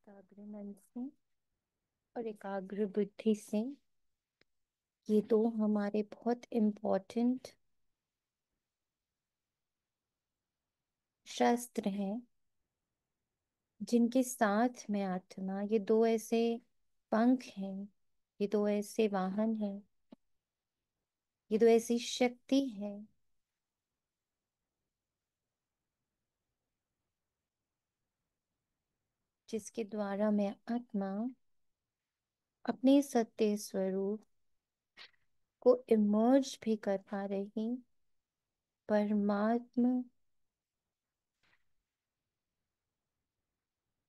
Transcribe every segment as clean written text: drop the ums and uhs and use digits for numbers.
एकाग्र मन से और एकाग्र बुद्धि से। ये दो हमारे बहुत इम्पोर्टेंट शस्त्र हैं, जिनके साथ में आत्मा, ये दो ऐसे पंख हैं, ये दो ऐसे वाहन हैं, ये दो ऐसी शक्ति है जिसके द्वारा मैं आत्मा अपने सत्य स्वरूप को इमर्ज भी कर पा रही, परमात्म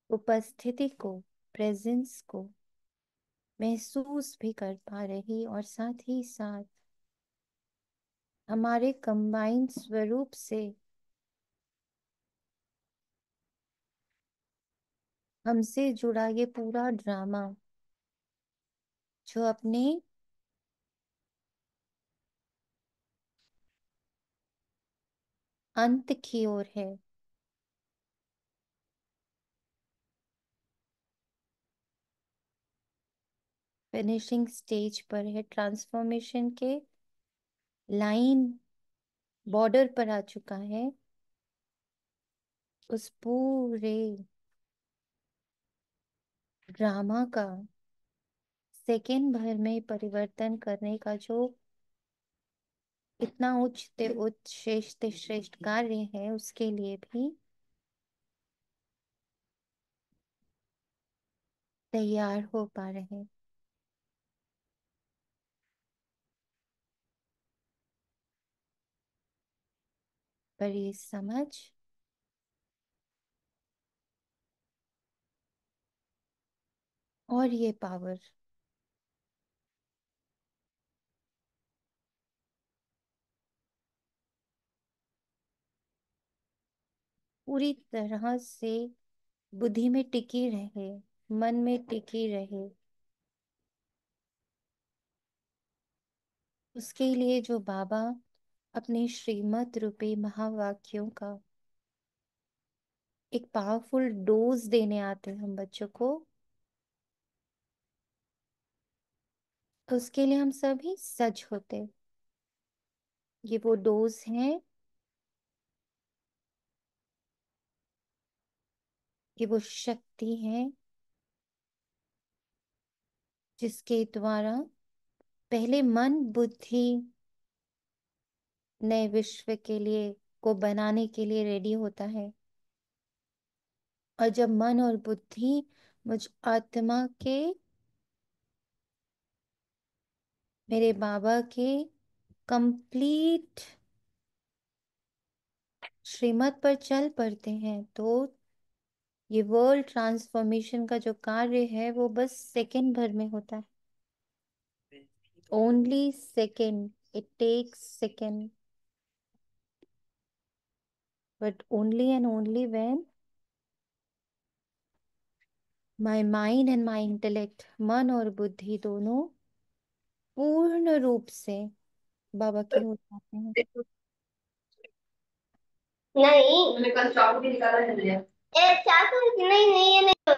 उपस्थिति को, प्रेजेंस को महसूस भी कर पा रही, और साथ ही साथ हमारे कंबाइंड स्वरूप से हमसे जुड़ा ये पूरा ड्रामा जो अपने अंत की ओर है, फिनिशिंग स्टेज पर है, ट्रांसफॉर्मेशन के लाइन बॉर्डर पर आ चुका है, उस पूरे ड्रामा का सेकेंड भर में परिवर्तन करने का जो इतना उच्च ते उच्च श्रेष्ठ ते श्रेष्ठ कार्य है, उसके लिए भी तैयार हो पा रहे। पर ये समझ और ये पावर पूरी तरह से बुद्धि में टिकी रहे, मन में टिकी रहे, उसके लिए जो बाबा अपने श्रीमत रूपी महावाक्यों का एक पावरफुल डोज देने आते हैं हम बच्चों को, तो उसके लिए हम सभी सज होते। ये वो डोज हैं, ये वो शक्ति है जिसके द्वारा पहले मन बुद्धि नए विश्व के लिए को बनाने के लिए रेडी होता है, और जब मन और बुद्धि मुझ आत्मा के, मेरे बाबा के कंप्लीट श्रीमत पर चल पड़ते हैं, तो ये वर्ल्ड ट्रांसफॉर्मेशन का जो कार्य है वो बस सेकंड भर में होता है। Only second, it takes second, but only and only when my mind and my intellect, मन और बुद्धि दोनों पूर्ण रूप से बाबा की हो जाते हैं। नहीं, मैंने कल चाकू भी निकाला है मुझे। ए चाकू नहीं नहीं ये नहीं।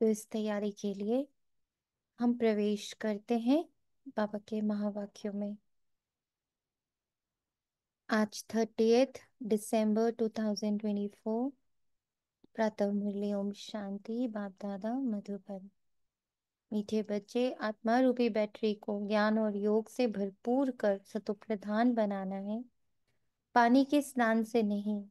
तो इस तैयारी के लिए हम प्रवेश करते हैं बाबा के महावाक्यों में। आज 30 दिसंबर 2024, प्रातः मुरली। ओम शांति। बाप दादा मधुबन। मीठे बच्चे, आत्मा रूपी बैटरी को ज्ञान और योग से भरपूर कर सतोप्रधान बनाना है, पानी के स्नान से नहीं।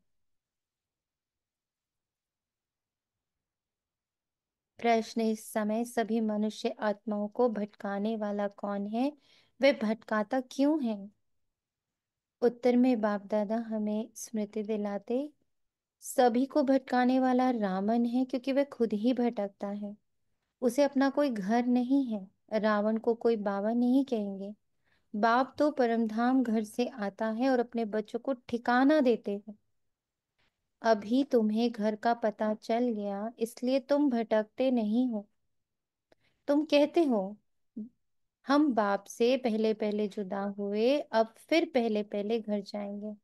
प्रश्न इस समय सभी मनुष्य आत्माओं को भटकाने वाला कौन है, वे भटकाता क्यों है? उत्तर में बाप दादा हमें स्मृति दिलाते, सभी को भटकाने वाला रावण है, क्योंकि वह खुद ही भटकता है। उसे अपना कोई घर नहीं है। रावण को कोई बाबा नहीं कहेंगे। बाप तो परमधाम घर से आता है और अपने बच्चों को ठिकाना देते हैं। अभी तुम्हें घर का पता चल गया, इसलिए तुम भटकते नहीं हो। तुम कहते हो हम बाप से पहले पहले जुदा हुए, अब फिर पहले पहले घर जाएंगे।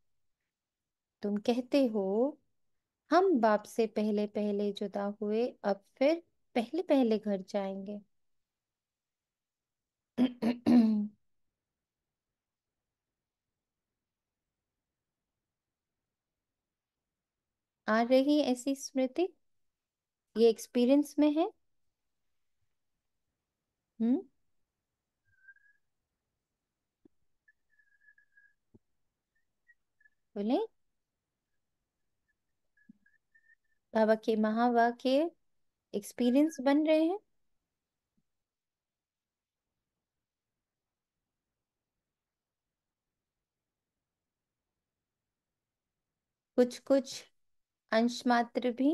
तुम कहते हो हम बाप से पहले पहले जुदा हुए, अब फिर पहले पहले घर जाएंगे। आ रही ऐसी स्मृति? ये एक्सपीरियंस में है? हम्म। बोले। बाबा के महावाक्य एक्सपीरियंस बन रहे हैं। कुछ कुछ अंश मात्र भी।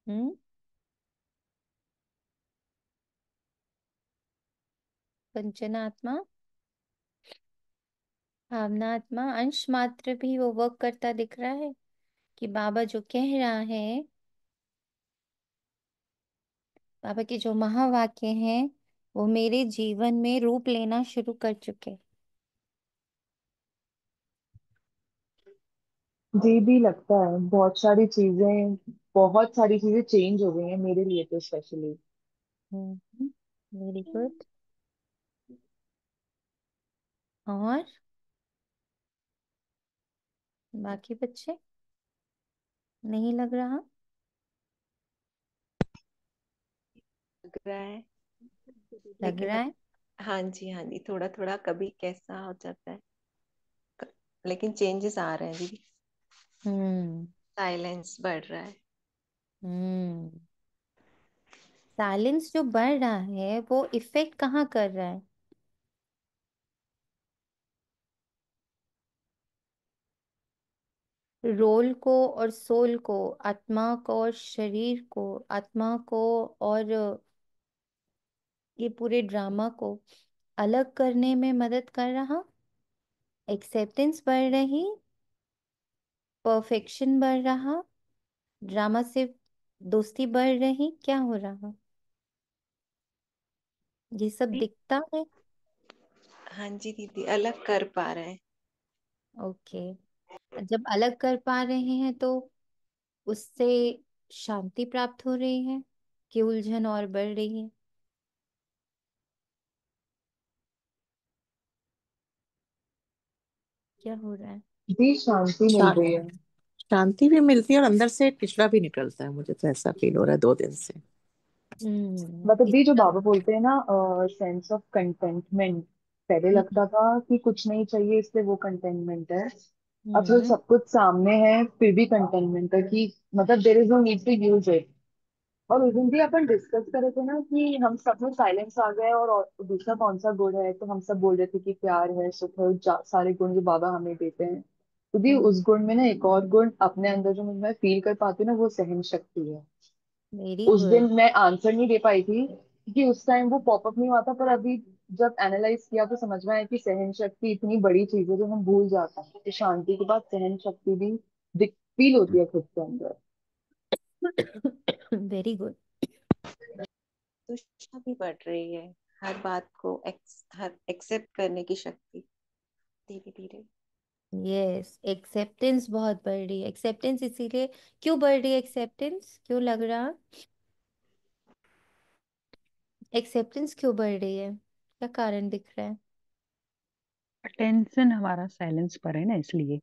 हम्म। पंचनात्मा, भावनात्मा, अंश मात्र भी वो वर्क करता दिख रहा है कि बाबा जो कह रहा है, बाबा के जो महावाक्य हैं, वो मेरे जीवन में रूप लेना शुरू कर चुके। जी भी लगता है, बहुत सारी चीजें चेंज हो गई हैं मेरे लिए तो स्पेशली। हम्म। Very good. और बाकी बच्चे, नहीं लग रहा? लग रहा है। लग लेकिन रहा है। हाँ जी, हाँ जी, थोड़ा थोड़ा कभी कैसा हो जाता है। लेकिन चेंजेस आ रहे हैं दीदी। हम्म। साइलेंस बढ़ रहा है। हम्म। साइलेंस जो बढ़ रहा है वो इफेक्ट कहाँ कर रहा है? रोल को और सोल को, आत्मा को और शरीर को, आत्मा को और ये पूरे ड्रामा को अलग करने में मदद कर रहा। एक्सेप्टेंस बढ़ रही, परफेक्शन बढ़ रहा, ड्रामा से दोस्ती बढ़ रही, क्या हो रहा? ये सब दिखता है। हाँ जी दीदी, अलग कर पा रहे हैं। ओके। जब अलग कर पा रहे हैं तो उससे शांति प्राप्त हो रही है कि उलझन और बढ़ रही है? क्या हो रहा है? जी, शांति मिल शा, रही है। शांति भी मिलती है और अंदर से पिछड़ा भी निकलता है। मुझे तो ऐसा फील हो रहा है 2 दिन से। मतलब दी जो इसका। बाबा बोलते हैं ना, सेंस ऑफ कंटेंटमेंट। पहले हम्म। लगता था कि कुछ नहीं चाहिए इसलिए वो कंटेनमेंट है। अब तो हम्म। सब कुछ सामने है फिर भी कंटेनमेंट है कि मतलब there is no need to use it. और उस दिन भी अपन डिस्कस कर रहे थे ना कि हम सब में साइलेंस आ गया है, और दूसरा कौन सा गुण है, तो हम सब बोल रहे थे कि प्यार है, सुख है, सारे गुण जो बाबा हमें देते हैं। तो भी उस गुण में ना एक और गुण अपने अंदर जो मैं फील कर पाती हूँ ना, वो सहन शक्ति है। वेरी उस गुड। दिन मैं आंसर नहीं दे पाई थी क्योंकि उस टाइम वो पॉपअप नहीं हुआ था, पर अभी जब एनालाइज किया तो समझ में आया कि सहन शक्ति इतनी बड़ी चीज है जो हम भूल जाते हैं, तो शांति के बाद सहन शक्ति भी फील होती है खुद के अंदर। Very good. तुष्टा भी बढ़ रही है। हर बात को हर एक्सेप्ट करने की शक्ति धीरे धीरे। यस, एक्सेप्टेंस बहुत बढ़ रही है। एक्सेप्टेंस इसीलिए क्यों बढ़ रही है? एक्सेप्टेंस क्यों लग रहा? एक्सेप्टेंस क्यों बढ़ रही है? क्या कारण दिख रहा है? अटेंशन हमारा साइलेंस पर है ना, इसलिए।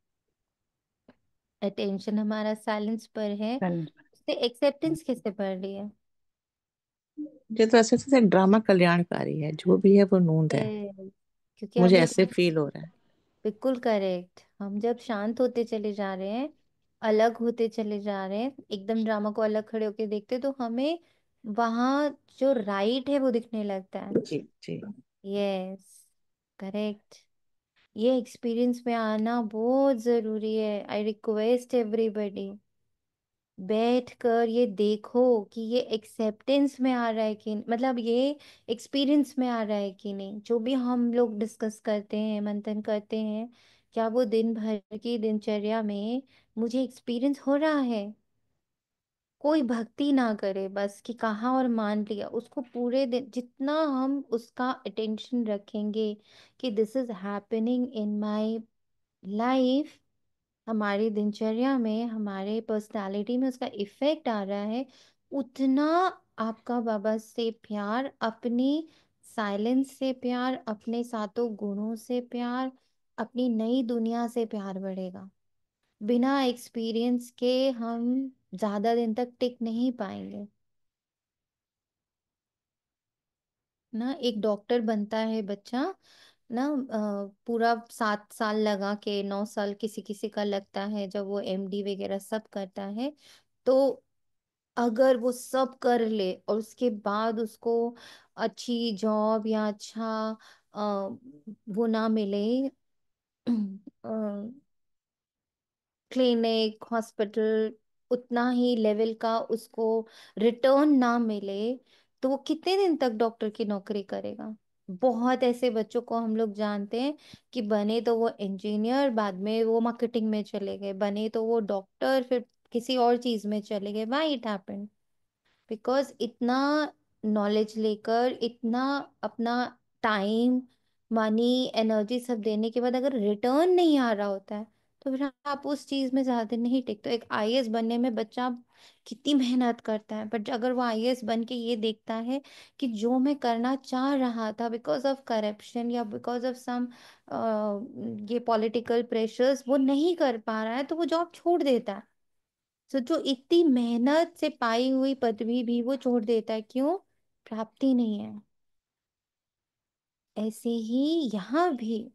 अटेंशन हमारा साइलेंस पर है, साइलेंस उससे एक्सेप्टेंस कैसे बढ़ रही है? मुझे तो ऐसे ऐसे ड्रामा कल्याणकारी है, जो भी है वो नूंद है। Yes, क्योंकि मुझे हम लोग ऐसे फील हो रहा है। बिल्कुल करेक्ट। हम जब शांत होते चले जा रहे हैं, अलग होते चले जा रहे हैं, एकदम ड्रामा को अलग खड़े होके देखते, तो हमें वहां जो राइट है वो दिखने लगता है। जी जी। Yes, correct. ये एक्सपीरियंस में आना बहुत जरूरी है। आई रिक्वेस्ट एवरीबॉडी, बैठ कर ये देखो कि ये एक्सेप्टेंस में आ रहा है कि मतलब ये एक्सपीरियंस में आ रहा है कि नहीं। जो भी हम लोग डिस्कस करते हैं, मंथन करते हैं, क्या वो दिन भर की दिनचर्या में मुझे एक्सपीरियंस हो रहा है? कोई भक्ति ना करे, बस कि कहा और मान लिया, उसको पूरे दिन जितना हम उसका अटेंशन रखेंगे कि this is happening in my life, हमारी दिनचर्या में, हमारे पर्सनालिटी में उसका इफेक्ट आ रहा है, उतना आपका बाबा से प्यार, अपनी साइलेंस से प्यार, अपने सातों गुणों से प्यार, अपनी नई दुनिया से प्यार बढ़ेगा। बिना एक्सपीरियंस के हम ज्यादा दिन तक टिक नहीं पाएंगे ना। एक डॉक्टर बनता है बच्चा ना, पूरा 7 साल लगा के, 9 साल किसी किसी का लगता है जब वो एमडी वगैरह सब करता है। तो अगर वो सब कर ले और उसके बाद उसको अच्छी जॉब या अच्छा अ, वो ना मिले, क्लिनिक हॉस्पिटल, उतना ही लेवल का उसको रिटर्न ना मिले, तो वो कितने दिन तक डॉक्टर की नौकरी करेगा। बहुत ऐसे बच्चों को हम लोग जानते हैं कि बने तो वो इंजीनियर, बाद में वो मार्केटिंग में चले गए, बने तो वो डॉक्टर, फिर किसी और चीज में चले गए। Why it happened? बिकॉज इतना नॉलेज लेकर, इतना अपना टाइम, मनी, एनर्जी सब देने के बाद अगर रिटर्न नहीं आ रहा होता है, तो फिर आप उस चीज में ज्यादा दिन नहीं टिकते। एक आईएएस बनने में बच्चा कितनी मेहनत करता है, बट अगर वो आईएएस बन के ये देखता है कि जो मैं करना चाह रहा था, बिकॉज ऑफ करप्शन या बिकॉज ऑफ सम ये पॉलिटिकल प्रेशर्स वो नहीं कर पा रहा है, तो वो जॉब छोड़ देता है। सोचो, इतनी मेहनत से पाई हुई पदवी भी वो छोड़ देता है, क्यों? प्राप्ति नहीं है। ऐसे ही यहाँ भी,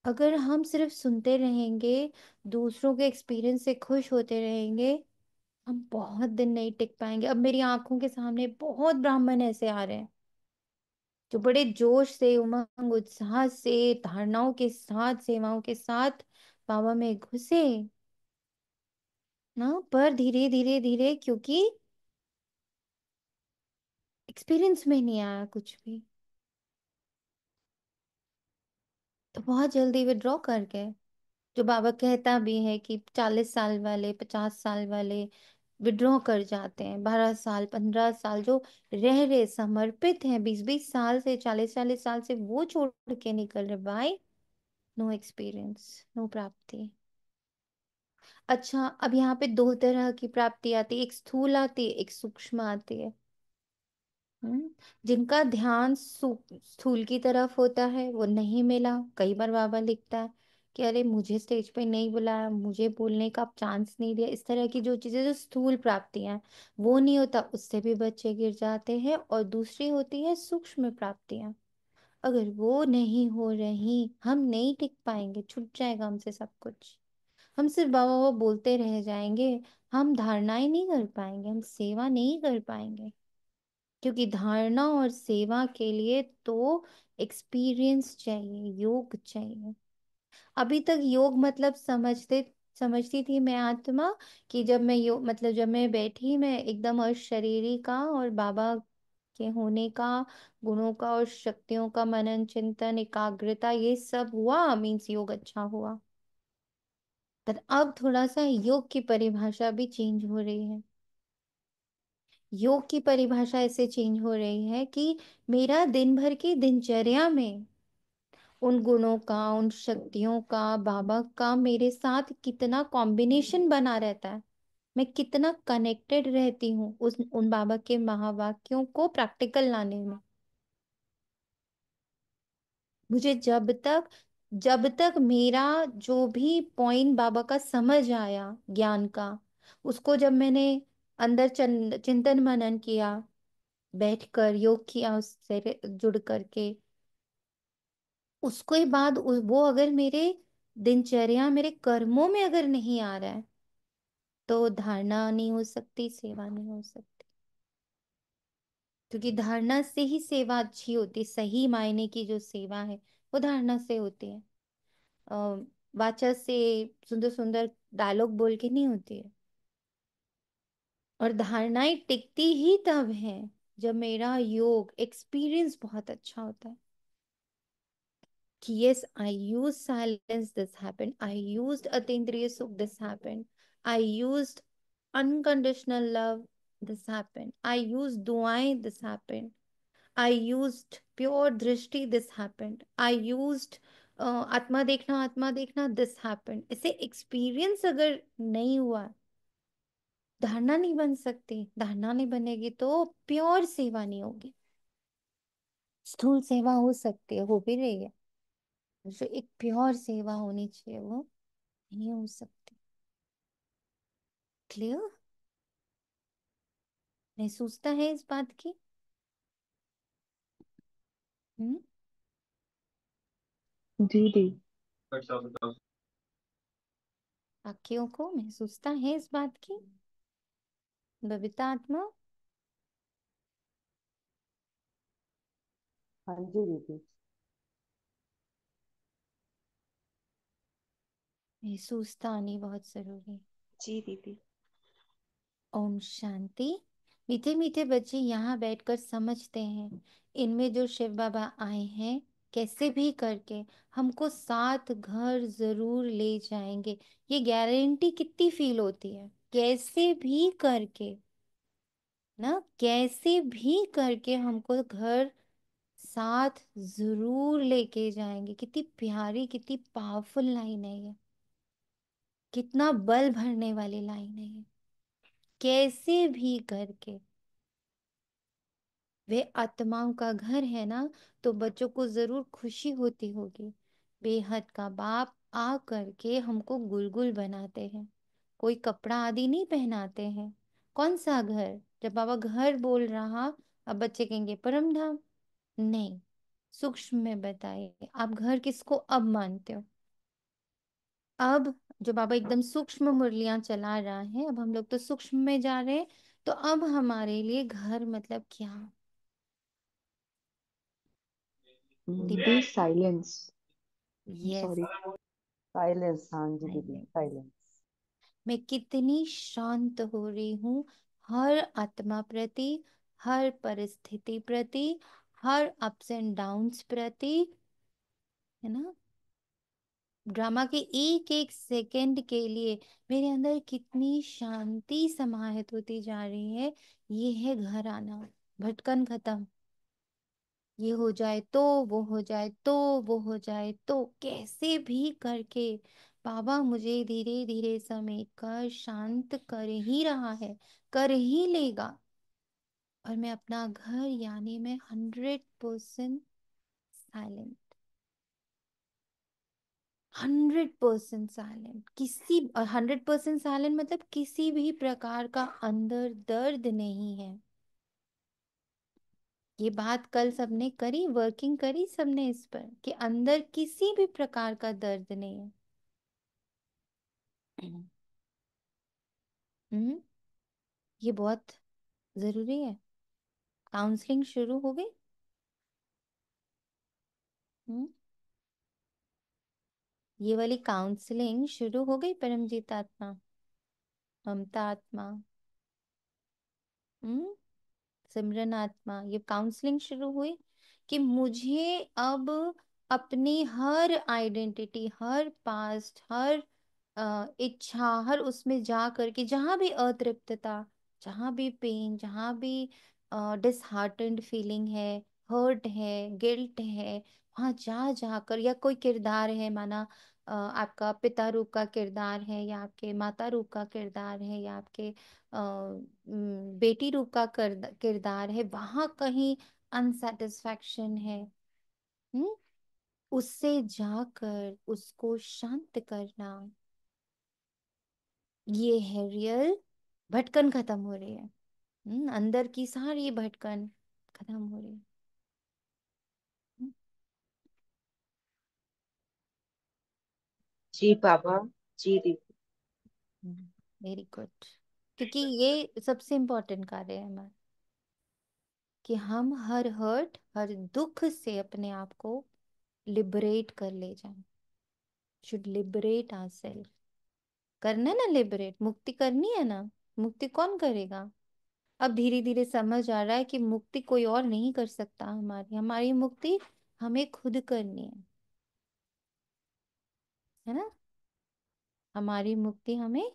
अगर हम सिर्फ सुनते रहेंगे, दूसरों के एक्सपीरियंस से खुश होते रहेंगे, हम बहुत दिन नहीं टिक पाएंगे। अब मेरी आंखों के सामने बहुत ब्राह्मण ऐसे आ रहे हैं जो बड़े जोश से, उमंग उत्साह से, धारणाओं के साथ, सेवाओं के साथ बाबा में घुसे ना, पर धीरे धीरे धीरे, क्योंकि एक्सपीरियंस में नहीं आया कुछ भी, तो बहुत जल्दी विड्रॉ कर गए। जो बाबा कहता भी है कि 40 साल वाले, 50 साल वाले विड्रॉ कर जाते हैं, 12 साल, 15 साल जो रह रहे समर्पित हैं, 20-20 साल से, 40-40 साल से वो छोड़ के निकल रहे। बाय नो एक्सपीरियंस, नो प्राप्ति। अच्छा, अब यहाँ पे दो तरह की प्राप्ति आती है, एक स्थूल आती है, एक सूक्ष्म आती है। हम्म, जिनका ध्यान स्थूल की तरफ होता है वो नहीं मिला। कई बार बाबा लिखता है कि अरे मुझे स्टेज पे नहीं बुलाया, मुझे बोलने का चांस नहीं दिया। इस तरह की जो चीजें, जो स्थूल प्राप्तियां हैं, वो नहीं होता, उससे भी बच्चे गिर जाते हैं। और दूसरी होती है सूक्ष्म प्राप्तियां। अगर वो नहीं हो रही, हम नहीं टिक पाएंगे, छूट जाएगा हमसे सब कुछ। हम सिर्फ बाबा बाबा बोलते रह जाएंगे, हम धारणाएं नहीं कर पाएंगे, हम सेवा नहीं कर पाएंगे। क्योंकि धारणा और सेवा के लिए तो एक्सपीरियंस चाहिए, योग चाहिए। अभी तक योग मतलब समझती थी मैं आत्मा, कि जब मैं योग मतलब जब मैं बैठी, मैं एकदम अशरीरी का और बाबा के होने का, गुणों का और शक्तियों का मनन चिंतन एकाग्रता ये सब हुआ, मीन्स योग अच्छा हुआ। पर अब थोड़ा सा योग की परिभाषा भी चेंज हो रही है। योग की परिभाषा ऐसे चेंज हो रही है कि मेरा दिन भर की दिनचर्या में उन गुणों का, उन शक्तियों का, बाबा का मेरे साथ कितना कॉम्बिनेशन बना रहता है, मैं कितना कनेक्टेड रहती हूँ उस उन बाबा के महावाक्यों को प्रैक्टिकल लाने में। मुझे जब तक मेरा जो भी पॉइंट बाबा का समझ आया ज्ञान का, उसको जब मैंने अंदर चिंतन मनन किया, बैठकर योग किया उससे जुड़ करके, उसके बाद वो अगर मेरे दिनचर्या, मेरे कर्मों में अगर नहीं आ रहा है, तो धारणा नहीं हो सकती, सेवा नहीं हो सकती। क्योंकि धारणा से ही सेवा अच्छी होती, सही मायने की जो सेवा है वो धारणा से होती है। वाचा से, सुंदर सुंदर डायलॉग बोल के नहीं होती है। और धारणाएं टिकती ही तब है जब मेरा योग एक्सपीरियंस बहुत अच्छा होता है कि yes, I used silence, this happened, I used Atindriya Sukh, this happened, I used unconditional love, this happened. I used duaएं, this happened. I used pure drishti, this happened. I used आत्मा देखना, this happened. ऐसे experience अगर नहीं हुआ, धारणा नहीं बन सकती। धारणा नहीं बनेगी तो प्योर सेवा नहीं होगी। स्थूल सेवा हो सकती है, हो भी रही है, जो एक प्योर सेवा होनी चाहिए वो नहीं हो सकती। क्लियर? महसूसता है इस बात की? हम्म। जी दी। वाक्यों को महसूसता है इस बात की? बबीता आत्मा हाँ जी दीदी। महसूसता आनी बहुत जरूरी है। जी दीदी। ओम शांति। मीठे मीठे बच्चे यहाँ बैठकर समझते हैं, इनमें जो शिव बाबा आए हैं कैसे भी करके हमको साथ घर जरूर ले जाएंगे। ये गारंटी कितनी फील होती है, कैसे भी करके ना, कैसे भी करके हमको घर साथ जरूर लेके जाएंगे। कितनी प्यारी, कितनी पावरफुल लाइन है ये, कितना बल भरने वाली लाइन है ये। कैसे भी करके वे आत्माओं का घर है ना, तो बच्चों को जरूर खुशी होती होगी। बेहद का बाप आ करके हमको गुलगुल बनाते हैं, कोई कपड़ा आदि नहीं पहनाते हैं। कौन सा घर? जब बाबा घर बोल रहा, अब बच्चे कहेंगे परम धाम। नहीं, सूक्ष्म में बताइए आप घर किसको अब मानते हो? अब जो बाबा एकदम सूक्ष्म मुरलियां चला रहा है, अब हम लोग तो सूक्ष्म में जा रहे हैं। तो अब हमारे लिए घर मतलब क्या? दीदी साइलेंस। यस। सॉरी। साइलेंस, हाँ जी दीदी, साइलेंस। साइलेंस। मैं कितनी शांत हो रही हूँ हर आत्मा प्रति, हर परिस्थिति प्रति, हर अप्स एंड डाउन्स प्रति, है ना। ड्रामा के एक एक सेकंड के लिए मेरे अंदर कितनी शांति समाहित होती जा रही है। ये है घर आना। भटकन खत्म। ये हो जाए तो, वो हो जाए तो, वो हो जाए तो, कैसे भी करके बाबा मुझे धीरे धीरे समेट कर शांत कर ही रहा है, कर ही लेगा। और मैं अपना घर यानी मैं 100% साइलेंट, 100% साइलेंट। किसी 100% साइलेंट मतलब किसी भी प्रकार का अंदर दर्द नहीं है। ये बात कल सबने करी, वर्किंग करी सबने इस पर कि अंदर किसी भी प्रकार का दर्द नहीं है। हम्म। ये बहुत जरूरी है। काउंसलिंग शुरू हो गई। हम्म। ये वाली काउंसलिंग शुरू हो गई। परमजीत आत्मा, ममता आत्मा, हम्म, सिमरन आत्मा, ये काउंसलिंग शुरू हुई कि मुझे अब अपनी हर आइडेंटिटी, हर पास्ट, हर इच्छा, हर उसमें जा करके जहां भी अतृप्तता, जहां भी पेन, जहां भी डिसहार्टेंड फीलिंग है, हर्ट है, गिल्ट है, वहां जा जाकर, या कोई किरदार है माना आपका पिता रूप का किरदार है, या आपके माता रूप का किरदार है, या आपके बेटी रूप का किरदार है, वहां कहीं अनसेटिस्फैक्शन है, हम्म, उससे जाकर उसको शांत करना। ये है रियल। भटकन खत्म हो रही है। अंदर की सारी भटकन खत्म हो रही है। जी बाबा। जी दीदी। Very good. क्योंकि ये सबसे इम्पोर्टेंट कार्य है हमारा, कि हम हर हर्ट, हर दुख से अपने आप को लिबरेट कर ले जाएं। Should liberate our self. करना है ना लिबरेट, मुक्ति करनी है ना। मुक्ति कौन करेगा? अब धीरे धीरे समझ आ रहा है कि मुक्ति कोई और नहीं कर सकता। हमारी हमारी मुक्ति हमें खुद करनी है ना। हमारी मुक्ति हमें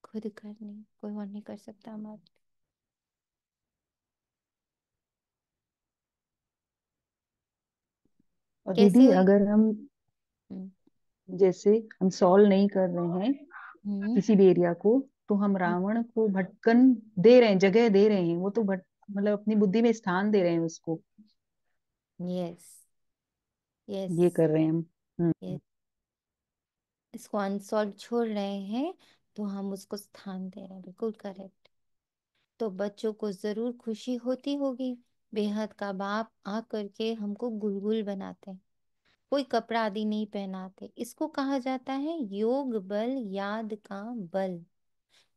खुद करनी, कोई और नहीं कर सकता हमारे लिए। और कैसे दीदी हुई? अगर हम हम्म। जैसे हम सॉल्व नहीं कर रहे हैं हम्म। किसी भी एरिया को, तो हम रावण को भटकन दे रहे हैं, जगह दे रहे हैं, वो तो मतलब अपनी बुद्धि में स्थान दे रहे हैं उसको। यस। यस। ये कर रहे हैं हम। यस। इसको अनसॉल्व छोड़ रहे हैं, तो हम उसको स्थान दे रहे हैं, बिल्कुल करेक्ट। तो बच्चों को जरूर खुशी होती होगी, बेहद का बाप आ करके हमको गुलगुल बनाते हैं, कोई कपड़ा आदि नहीं पहनाते। इसको कहा जाता है योग बल याद का बल।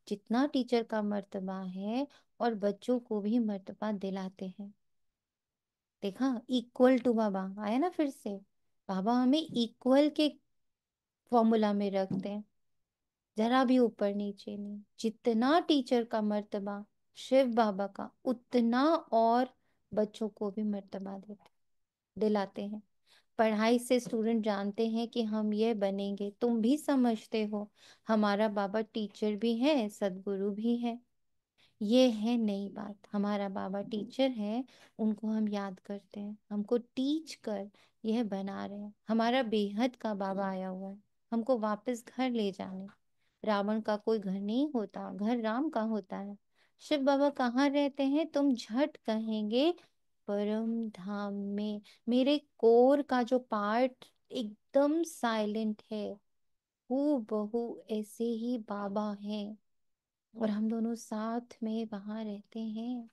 जितना टीचर का मर्तबा है, और बच्चों को भी मर्तबा दिलाते हैं। देखा, इक्वल टू बाबा आया ना फिर से। बाबा हमें इक्वल के फॉर्मूला में रखते हैं, जरा भी ऊपर नीचे नहीं। जितना टीचर का मर्तबा शिव बाबा का, उतना और बच्चों को भी मर्तबा देते, दिलाते हैं। पढ़ाई से स्टूडेंट जानते हैं कि हम ये बनेंगे, तुम भी समझते हो। हमारा बाबा टीचर भी है, सदगुरु भी है। ये है नई बात, हमारा बाबा टीचर है, उनको हम याद करते हैं, हमको टीच कर यह बना रहे हैं। हमारा बेहद का बाबा आया हुआ है, हमको वापस घर ले जाने। रावण का कोई घर नहीं होता, घर राम का होता है। शिव बाबा कहाँ रहते हैं? तुम झट कहेंगे, परम धाम में। मेरे कोर का जो पार्ट एकदम साइलेंट है, हूबहू बहू ऐसे ही बाबा हैं, और हम दोनों साथ में वहां रहते हैं।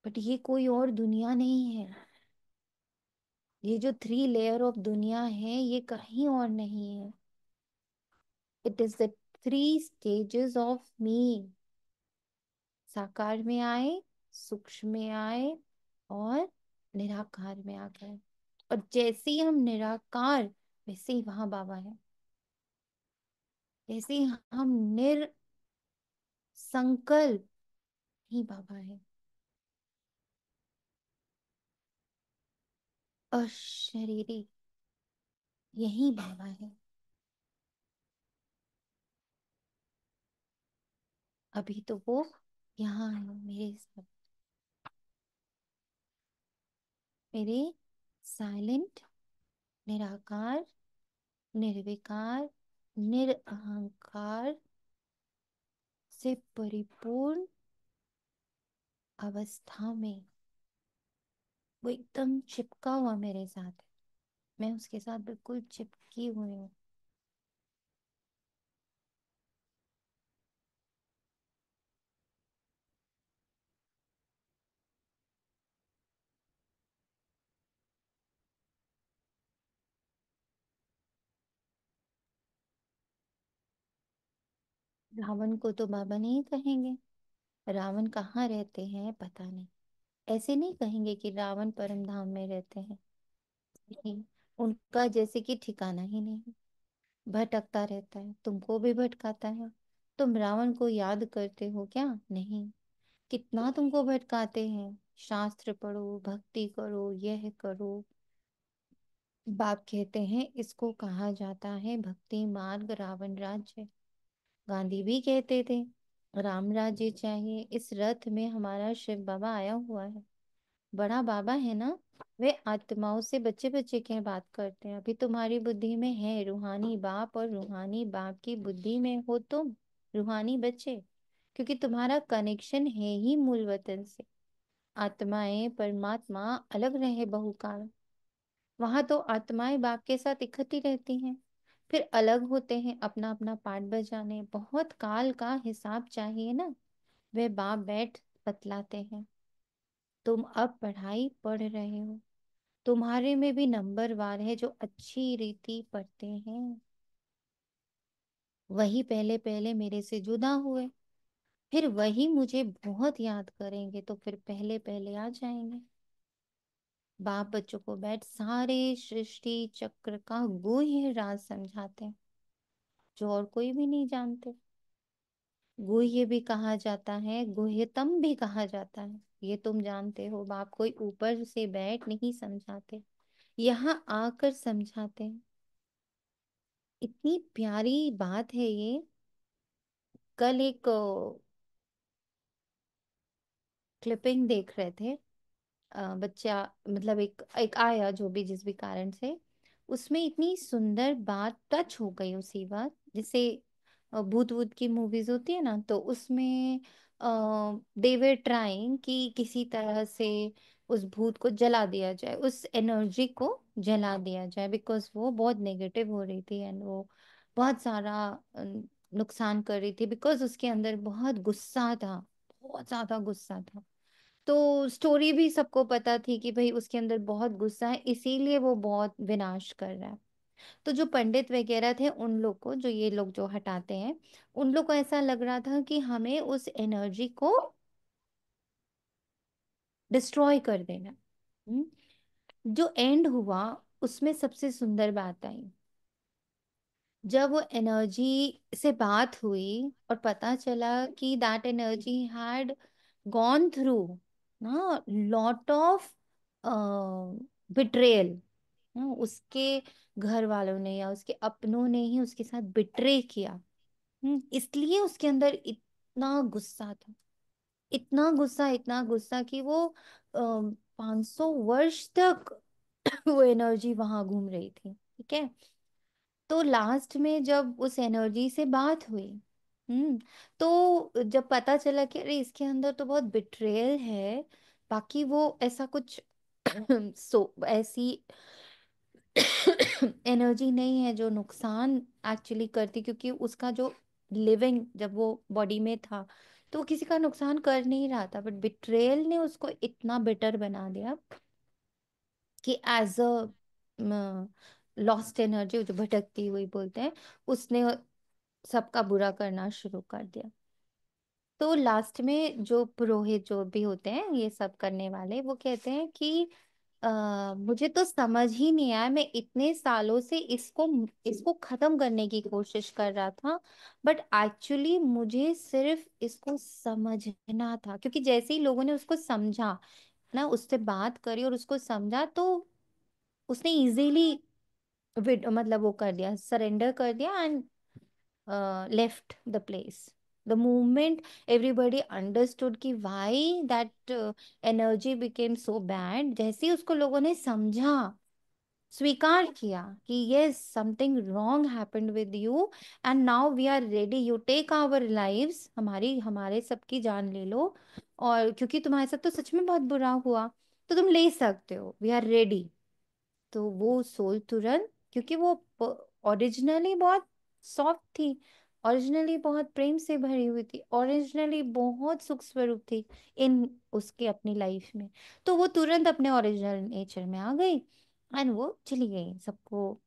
बट ये कोई और दुनिया नहीं है। ये जो 3 लेयर ऑफ दुनिया है, ये कहीं और नहीं है। It is the 3 stages of me. साकार में आए, सूक्ष्म में आए, और निराकार में आ गए। और जैसे ही हम निराकार, वैसे ही वहां बाबा है। जैसे ही हम निरसंकल्प, ही बाबा है। अशरीरी, यही बाबा है। अभी तो वो यहाँ है मेरे साथ, मेरे साइलेंट, निराकार, निर्विकार, निरअहंकार से परिपूर्ण अवस्था में वो एकदम चिपका हुआ मेरे साथ है। मैं उसके साथ बिल्कुल चिपकी हुई हूँ। रावण को तो बाबा नहीं कहेंगे। रावण कहाँ रहते हैं पता नहीं। ऐसे नहीं कहेंगे कि रावण परम धाम में रहते हैं। नहीं, उनका जैसे कि ठिकाना ही नहीं। भटकता रहता है, तुमको भी भटकाता है। तुम रावण को याद करते हो क्या? नहीं। कितना तुमको भटकाते हैं। शास्त्र पढ़ो, भक्ति करो, यह करो। बाप कहते हैं इसको कहा जाता है भक्ति मार्ग रावण राज्य। गांधी भी कहते थे राम राज्य चाहिए। इस रथ में हमारा शिव बाबा आया हुआ है, बड़ा बाबा है ना। वे आत्माओं से बच्चे बच्चे के बात करते हैं। अभी तुम्हारी बुद्धि में है रूहानी बाप, और रूहानी बाप की बुद्धि में हो तुम रूहानी बच्चे। क्योंकि तुम्हारा कनेक्शन है ही मूल वतन से। आत्माएं परमात्मा अलग रहे बहुकाल, वहां तो आत्माएं बाप के साथ इकट्ठी रहती हैं, फिर अलग होते हैं अपना अपना पार्ट बजाने। बहुत काल का हिसाब चाहिए ना, वे बाप बैठ बतलाते हैं। तुम अब पढ़ाई पढ़ रहे हो, तुम्हारे में भी नंबर वार है जो अच्छी रीति पढ़ते हैं। वही पहले पहले मेरे से जुदा हुए, फिर वही मुझे बहुत याद करेंगे, तो फिर पहले पहले आ जाएंगे। बाप बच्चों को बैठ सारे सृष्टि चक्र का गुह्य राज समझाते हैं, जो और कोई भी नहीं जानते। गुह्य भी कहा जाता है, गुह्यतम भी कहा जाता है। ये तुम जानते हो, बाप कोई ऊपर से बैठ नहीं समझाते, यहाँ आकर समझाते हैं। इतनी प्यारी बात है ये। कल एक क्लिपिंग देख रहे थे। बच्चा, मतलब एक एक आया जो भी, जिस भी कारण से, उसमें इतनी सुंदर बात टच हो गई उसी बात, जैसे भूत वूत की मूवीज होती है ना, तो उसमें दे वर ट्राइंग कि किसी तरह से उस भूत को जला दिया जाए, उस एनर्जी को जला दिया जाए, बिकॉज वो बहुत नेगेटिव हो रही थी एंड वो बहुत सारा नुकसान कर रही थी, बिकॉज उसके अंदर बहुत गुस्सा था, बहुत ज्यादा गुस्सा था। तो स्टोरी भी सबको पता थी कि भाई उसके अंदर बहुत गुस्सा है, इसीलिए वो बहुत विनाश कर रहा है। तो जो पंडित वगैरह थे, उन लोग को, जो ये लोग जो हटाते हैं, उन लोग को ऐसा लग रहा था कि हमें उस एनर्जी को डिस्ट्रॉय कर देना। हम्म, जो एंड हुआ, उसमें सबसे सुंदर बात आई, जब वो एनर्जी से बात हुई और पता चला कि that energy had gone through ना लॉट ऑफ बिट्रेयल। उसके घर वालों ने या उसके अपनों ने ही उसके साथ बिट्रे किया। इसलिए उसके अंदर इतना गुस्सा था, इतना गुस्सा, इतना गुस्सा कि वो 500 वर्ष तक वो एनर्जी वहां घूम रही थी। ठीक है। तो लास्ट में जब उस एनर्जी से बात हुई, तो जब पता चला कि अरे इसके अंदर तो बहुत बिट्रेयल है, बाकी वो ऐसा कुछ ऐसी एनर्जी नहीं है जो नुकसान एक्चुअली करती, क्योंकि उसका जो लिविंग जब वो बॉडी में था, तो वो किसी का नुकसान कर नहीं रहा था, बट बिट्रेयल ने उसको इतना बिटर बना दिया कि एज अ लॉस्ट एनर्जी, जो भटकती हुई बोलते हैं, उसने सबका बुरा करना शुरू कर दिया। तो लास्ट में जो पुरोहित जो भी होते हैं ये सब करने वाले, वो कहते हैं कि मुझे तो समझ ही नहीं आया, मैं इतने सालों से इसको इसको खत्म करने की कोशिश कर रहा था, बट एक्चुअली मुझे सिर्फ इसको समझना था, क्योंकि जैसे ही लोगों ने उसको समझा ना, उससे बात करी और उसको समझा, तो उसने इजीली मतलब वो कर दिया, सरेंडर कर दिया and left the place. The moment everybody understood कि why that energy became so bad, जैसे ही उसको लोगों ने समझा, स्वीकार किया कि yes, something wrong happened with you and now we are ready, you take our lives, हमारी हमारे सबकी जान ले लो, और क्योंकि तुम्हारे साथ तो सच में बहुत बुरा हुआ, तो तुम ले सकते हो, we are ready। तो वो सोल तुरंत, क्योंकि वो ओरिजिनली बहुत सॉफ्ट थी, ओरिजिनली बहुत प्रेम से भरी हुई थी, ओरिजिनली बहुत सुख स्वरूप थी इन उसके अपनी लाइफ में, तो वो तुरंत अपने ओरिजिनल नेचर में आ गई एंड वो चली गई सबको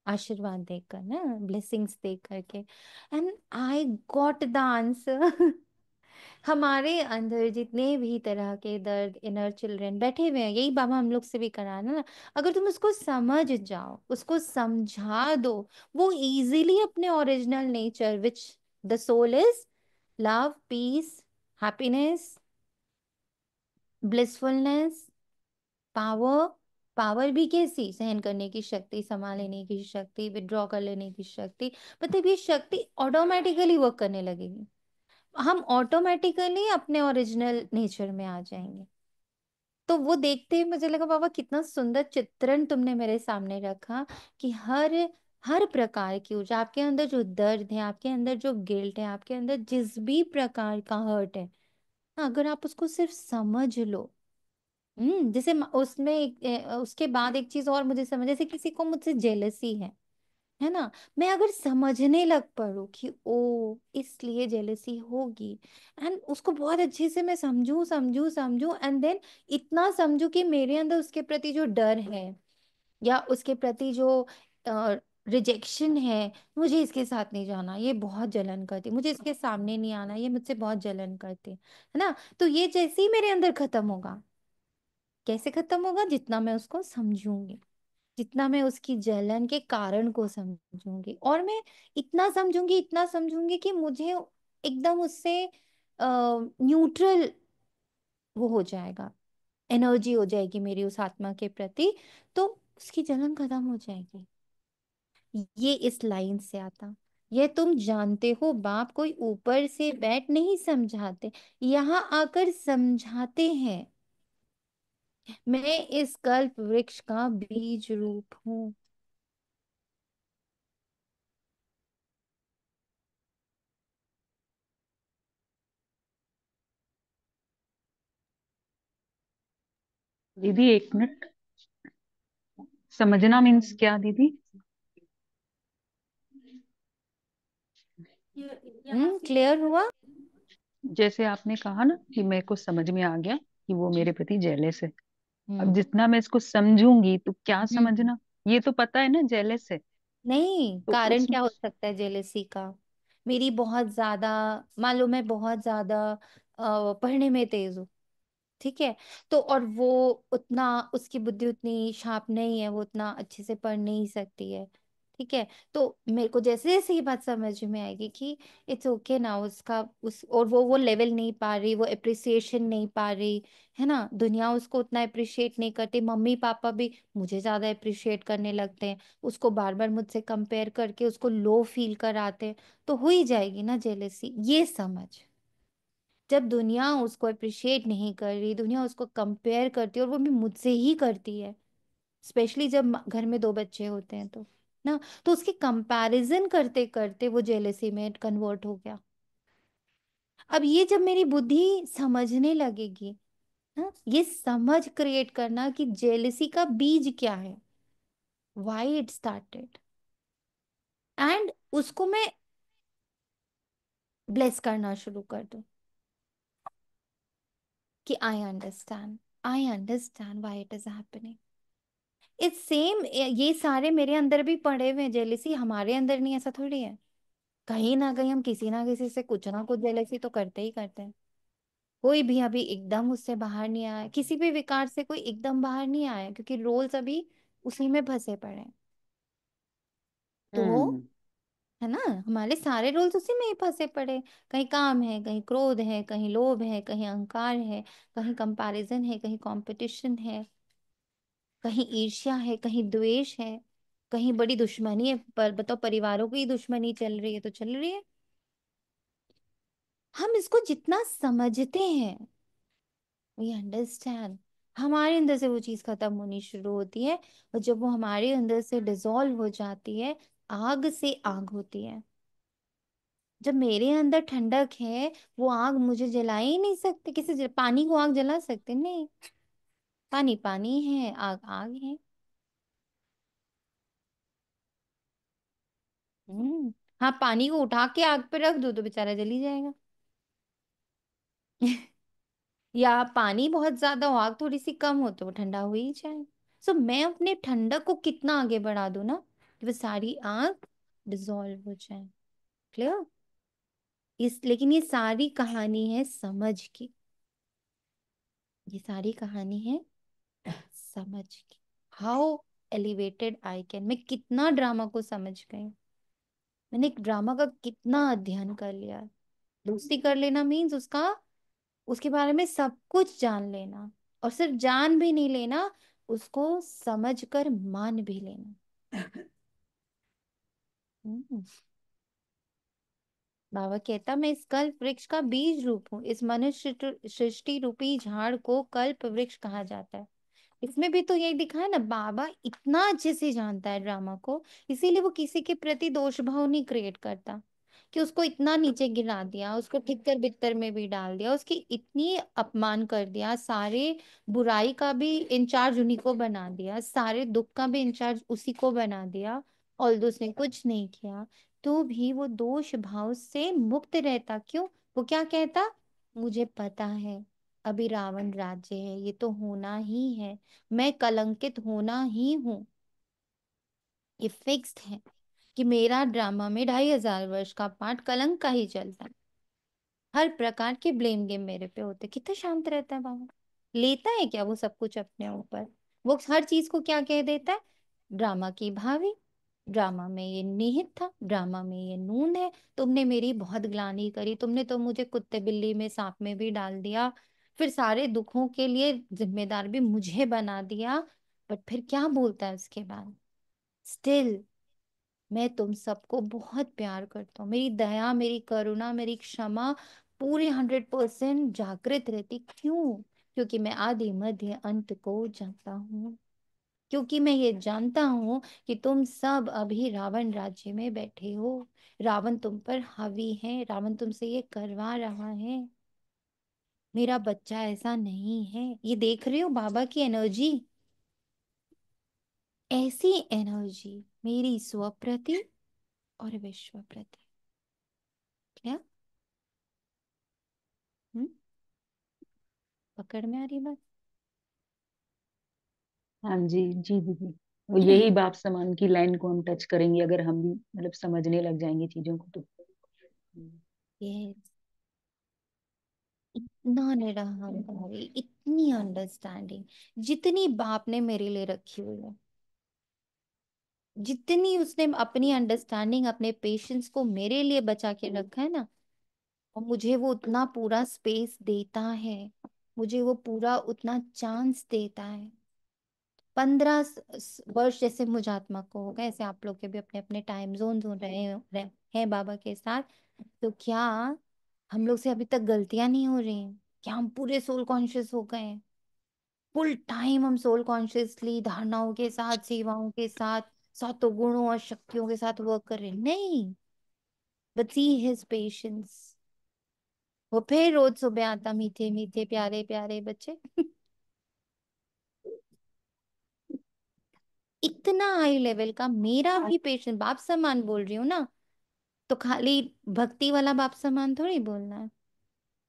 आशीर्वाद देकर ना, ब्लेसिंग्स दे करके। And I got the answer. हमारे अंदर जितने भी तरह के दर्द, इनर चिल्ड्रन बैठे हुए हैं, यही बाबा हम लोग से भी कराना ना, अगर तुम उसको समझ जाओ, उसको समझा दो, वो इजीली अपने original nature, which the soul is love, peace, happiness, blissfulness, power. Power भी कैसी, सहन करने की शक्ति, संभाल लेने की शक्ति, विड्रॉ कर लेने की शक्ति, मतलब ये शक्ति ऑटोमेटिकली वर्क करने लगेगी, हम ऑटोमेटिकली अपने ओरिजिनल नेचर में आ जाएंगे। तो वो देखते ही मुझे लगा बाबा कितना सुंदर चित्रण तुमने मेरे सामने रखा, कि हर हर प्रकार की ऊर्जा आपके अंदर, जो दर्द है आपके अंदर, जो गिल्ट है आपके अंदर, जिस भी प्रकार का हर्ट है, अगर आप उसको सिर्फ समझ लो। जैसे उसमें उसके बाद एक चीज और मुझे समझ, जैसे किसी को मुझसे जेलसी है ना, मैं अगर समझने लग पड़ू कि ओ इसलिए जेलसी होगी, एंड उसको बहुत अच्छे से मैं समझू समझू समझू, एंड देन इतना समझू कि मेरे अंदर उसके प्रति जो डर है या उसके प्रति जो रिजेक्शन है, मुझे इसके साथ नहीं जाना, ये बहुत जलन करती, मुझे इसके सामने नहीं आना, ये मुझसे बहुत जलन करती है ना, तो ये जैसे ही मेरे अंदर खत्म होगा, कैसे खत्म होगा, जितना मैं उसको समझूंगी, जितना मैं उसकी जलन के कारण को समझूंगी, और मैं इतना समझूंगी, इतना समझूंगी कि मुझे एकदम उससे न्यूट्रल वो हो जाएगा, एनर्जी हो जाएगी मेरी उस आत्मा के प्रति, तो उसकी जलन खत्म हो जाएगी। ये इस लाइन से आता, यह तुम जानते हो बाप कोई ऊपर से बैठ नहीं समझाते, यहाँ आकर समझाते हैं। मैं इस कल्प वृक्ष का बीज रूप हूँ। दीदी एक मिनट, समझना मीन्स क्या दीदी? क्लियर हुआ? जैसे आपने कहा ना कि मेरे को समझ में आ गया कि वो मेरे प्रति जेलस है। अब हम्म जितना मैं इसको समझूंगी तो क्या हम्म समझना, ये तो पता है ना जेलस है। नहीं, तो कारण उस क्या हो सकता है जेलेसी का? मेरी बहुत ज्यादा, मान लो मैं बहुत ज्यादा पढ़ने में तेज हूँ, ठीक है, तो और वो उतना, उसकी बुद्धि उतनी शार्प नहीं है, वो उतना अच्छे से पढ़ नहीं सकती है, ठीक है। तो मेरे को जैसे जैसे ये बात समझ में आएगी कि इट्स ओके ना, उसका उस और वो लेवल नहीं पा रही, वो अप्रिसिएशन नहीं पा रही, है ना, दुनिया उसको उतना अप्रिशिएट नहीं करती, मम्मी पापा भी मुझे ज्यादा अप्रिशिएट करने लगते हैं, उसको बार बार मुझसे कंपेयर करके उसको लो फील कराते हैं, तो हो ही जाएगी ना जेलेसी, ये समझ। जब दुनिया उसको अप्रिशिएट नहीं कर रही, दुनिया उसको कंपेयर करती है, और वो भी मुझसे ही करती है, स्पेशली जब घर में दो बच्चे होते हैं तो, ना, तो उसकी कंपैरिजन करते करते वो जेलेसी में कन्वर्ट हो गया। अब ये जब मेरी बुद्धि समझने लगेगी ना, ये समझ क्रिएट करना कि जेलेसी का बीज क्या है, व्हाई इट स्टार्टेड, एंड उसको मैं ब्लेस करना शुरू कर दूं कि I understand why it is happening. It's same, ये सारे मेरे अंदर भी पड़े हुए हैं, जेलेसी हमारे अंदर नहीं, ऐसा थोड़ी है। कहीं ना किसी ना किसी से कुछ ना कुछ जेलेसी तो करते ही करते हैं। कोई भी अभी एकदम उससे बाहर नहीं आया, किसी भी विकार से कोई एकदम बाहर नहीं आया, क्योंकि रोल्स अभी उसी में फंसे पड़े हैं। तो हम्म है ना, हमारे सारे रोल्स उसी में ही फंसे पड़े हैं। कहीं काम है, कहीं क्रोध है, कहीं लोभ है, कहीं अहंकार है, कहीं कंपैरिजन है, कहीं कंपटीशन है, कहीं ईर्ष्या है, कहीं द्वेष है, कहीं बड़ी दुश्मनी है, पर बताओ परिवारों की दुश्मनी चल रही है तो चल रही है। हम इसको जितना समझते हैं, वी अंडरस्टैंड, हमारे अंदर से वो चीज खत्म होनी शुरू होती है, और जब वो हमारे अंदर से डिसॉल्व हो जाती है, आग से आग होती है। जब मेरे अंदर ठंडक है, वो आग मुझे जला ही नहीं सकते, पानी को आग जला सकते नहीं, पानी पानी है, आग आग है। हम्म हाँ, पानी को उठा के आग पे रख दो तो बेचारा जल ही जाएगा। या पानी बहुत ज्यादा हो, आग थोड़ी सी कम हो तो वो ठंडा हो ही जाए। सो मैं अपने ठंडक को कितना आगे बढ़ा दूं ना, कि वो सारी आग डिसॉल्व हो जाए। क्लियर? लेकिन ये सारी कहानी है समझ की, ये सारी कहानी है समझ की। हाउ एलिवेटेड आई कैन, मैं कितना ड्रामा को समझ गई, मैंने एक ड्रामा का कितना अध्ययन कर लिया। दोस्ती कर लेना मीन्स उसका, उसके बारे में सब कुछ जान लेना, और सिर्फ जान भी नहीं लेना, उसको समझ कर मान भी लेना। हम्म। बाबा कहता मैं इस कल्प वृक्ष का बीज रूप हूँ, इस मनुष्य सृष्टि रूपी झाड़ को कल्प वृक्ष कहा जाता है। इसमें भी तो यही दिखा है ना, बाबा इतना अच्छे से जानता है ड्रामा को, इसीलिए वो किसी के प्रति दोष भाव नहीं क्रिएट करता, कि उसको इतना नीचे गिरा दिया, उसको ठिक्कर बित्तर में भी डाल दिया, उसकी इतनी अपमान कर दिया, सारे बुराई का भी इंचार्ज उन्हीं को बना दिया, सारे दुख का भी इंचार्ज उसी को बना दिया, और उसने कुछ नहीं किया, तो भी वो दोष भाव से मुक्त रहता। क्यों? वो क्या कहता, मुझे पता है अभी रावण राज्य है, ये तो होना ही है, मैं कलंकित होना ही हूं, ये फिक्स्ड है कि मेरा ड्रामा में 2500 वर्ष का पार्ट कलंक का ही चलता है। हर प्रकार के ब्लेम गेम मेरे पे होते। कितना शांत रहता है बाबा, लेता है क्या वो सब कुछ अपने ऊपर? वो हर चीज को क्या कह देता है, ड्रामा की भावी, ड्रामा में ये निहित था, ड्रामा में ये नून है, तुमने मेरी बहुत ग्लानि करी, तुमने तो मुझे कुत्ते बिल्ली में सांप में भी डाल दिया, फिर सारे दुखों के लिए जिम्मेदार भी मुझे बना दिया। बट फिर क्या बोलता है उसके बाद, स्टिल मैं तुम सबको बहुत प्यार करता हूँ। मेरी दया, मेरी करुणा, मेरी क्षमा पूरे 100% जागृत रहती। क्यों? क्योंकि मैं आदि मध्य अंत को जानता हूँ। क्योंकि मैं ये जानता हूँ कि तुम सब अभी रावण राज्य में बैठे हो। रावण तुम पर हावी है, रावण तुमसे ये करवा रहा है। मेरा बच्चा ऐसा नहीं है। ये देख रहे हो बाबा की एनर्जी? ऐसी एनर्जी मेरी स्वप्रति और विश्व प्रति। क्या? हम्म? पकड़ में आ रही बात? हाँ जी, जी दीदी। वो यही बाप समान की लाइन को हम टच करेंगे अगर हम भी मतलब समझने लग जाएंगे चीजों को तो। ये इतना निराहंकारी, इतनी अंडरस्टैंडिंग जितनी बाप ने मेरे लिए रखी हुई है, जितनी उसने अपनी अंडरस्टैंडिंग, अपने पेशेंस को मेरे लिए बचा के रखा है ना, और मुझे वो उतना पूरा स्पेस देता है, मुझे वो पूरा उतना चांस देता है। 15 वर्ष जैसे मुझ आत्मा को हो गए, ऐसे आप लोग के भी अपने अपने टाइम जोन हो रहे हैं बाबा के साथ। तो क्या हम लोग से अभी तक गलतियां नहीं हो रही हैं? क्या हम पूरे सोल कॉन्शियस हो गए हैं? फुल टाइम हम सोल कॉन्शियसली धारणाओं के साथ, सेवाओं के साथ, सातों गुणों और शक्तियों के साथ वर्क कर रहे हैं? नहीं। But see his patience. वो फिर रोज सुबह आता, मीठे मीठे प्यारे प्यारे बच्चे। इतना हाई लेवल का मेरा भी पेशेंस, बाप समान बोल रही हूँ ना, तो खाली भक्ति वाला बाप समान थोड़ी बोलना है,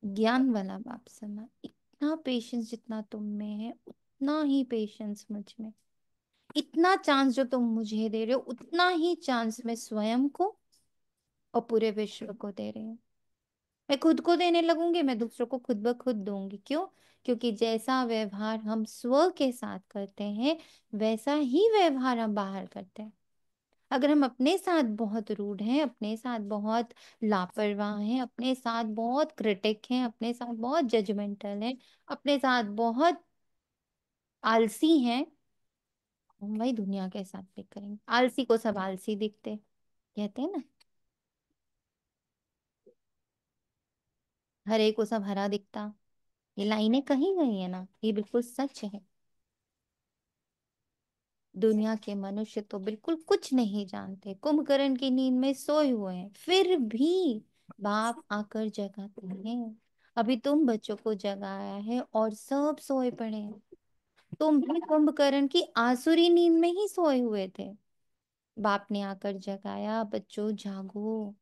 ज्ञान वाला बाप समान। इतना पेशेंस जितना तुम में है, उतना ही पेशेंस मुझ में। इतना चांस जो तुम मुझे दे रहे हो, उतना ही चांस मैं स्वयं को और पूरे विश्व को दे रही हूँ। मैं खुद को देने लगूंगी, मैं दूसरों को खुद ब खुद दूंगी। क्यों? क्योंकि जैसा व्यवहार हम स्व के साथ करते हैं, वैसा ही व्यवहार हम बाहर करते हैं। अगर हम अपने साथ बहुत रूड हैं, अपने साथ बहुत लापरवाह हैं, अपने साथ बहुत क्रिटिक हैं, अपने साथ बहुत जजमेंटल हैं, अपने साथ बहुत आलसी हैं, हम वही दुनिया के साथ भी करेंगे। आलसी को सब आलसी दिखते, कहते हैं ना, हरे को सब हरा दिखता। ये लाइनें कहीं गई है ना, ये बिल्कुल सच है। दुनिया के मनुष्य तो बिल्कुल कुछ नहीं जानते, कुंभकर्ण की नींद में सोए हुए हैं, फिर भी बाप आकर जगाते हैं। अभी तुम बच्चों को जगाया है और सब सोए पड़े हैं। तुम भी कुंभकर्ण की आसुरी नींद में ही सोए हुए थे, बाप ने आकर जगाया, बच्चों जागो।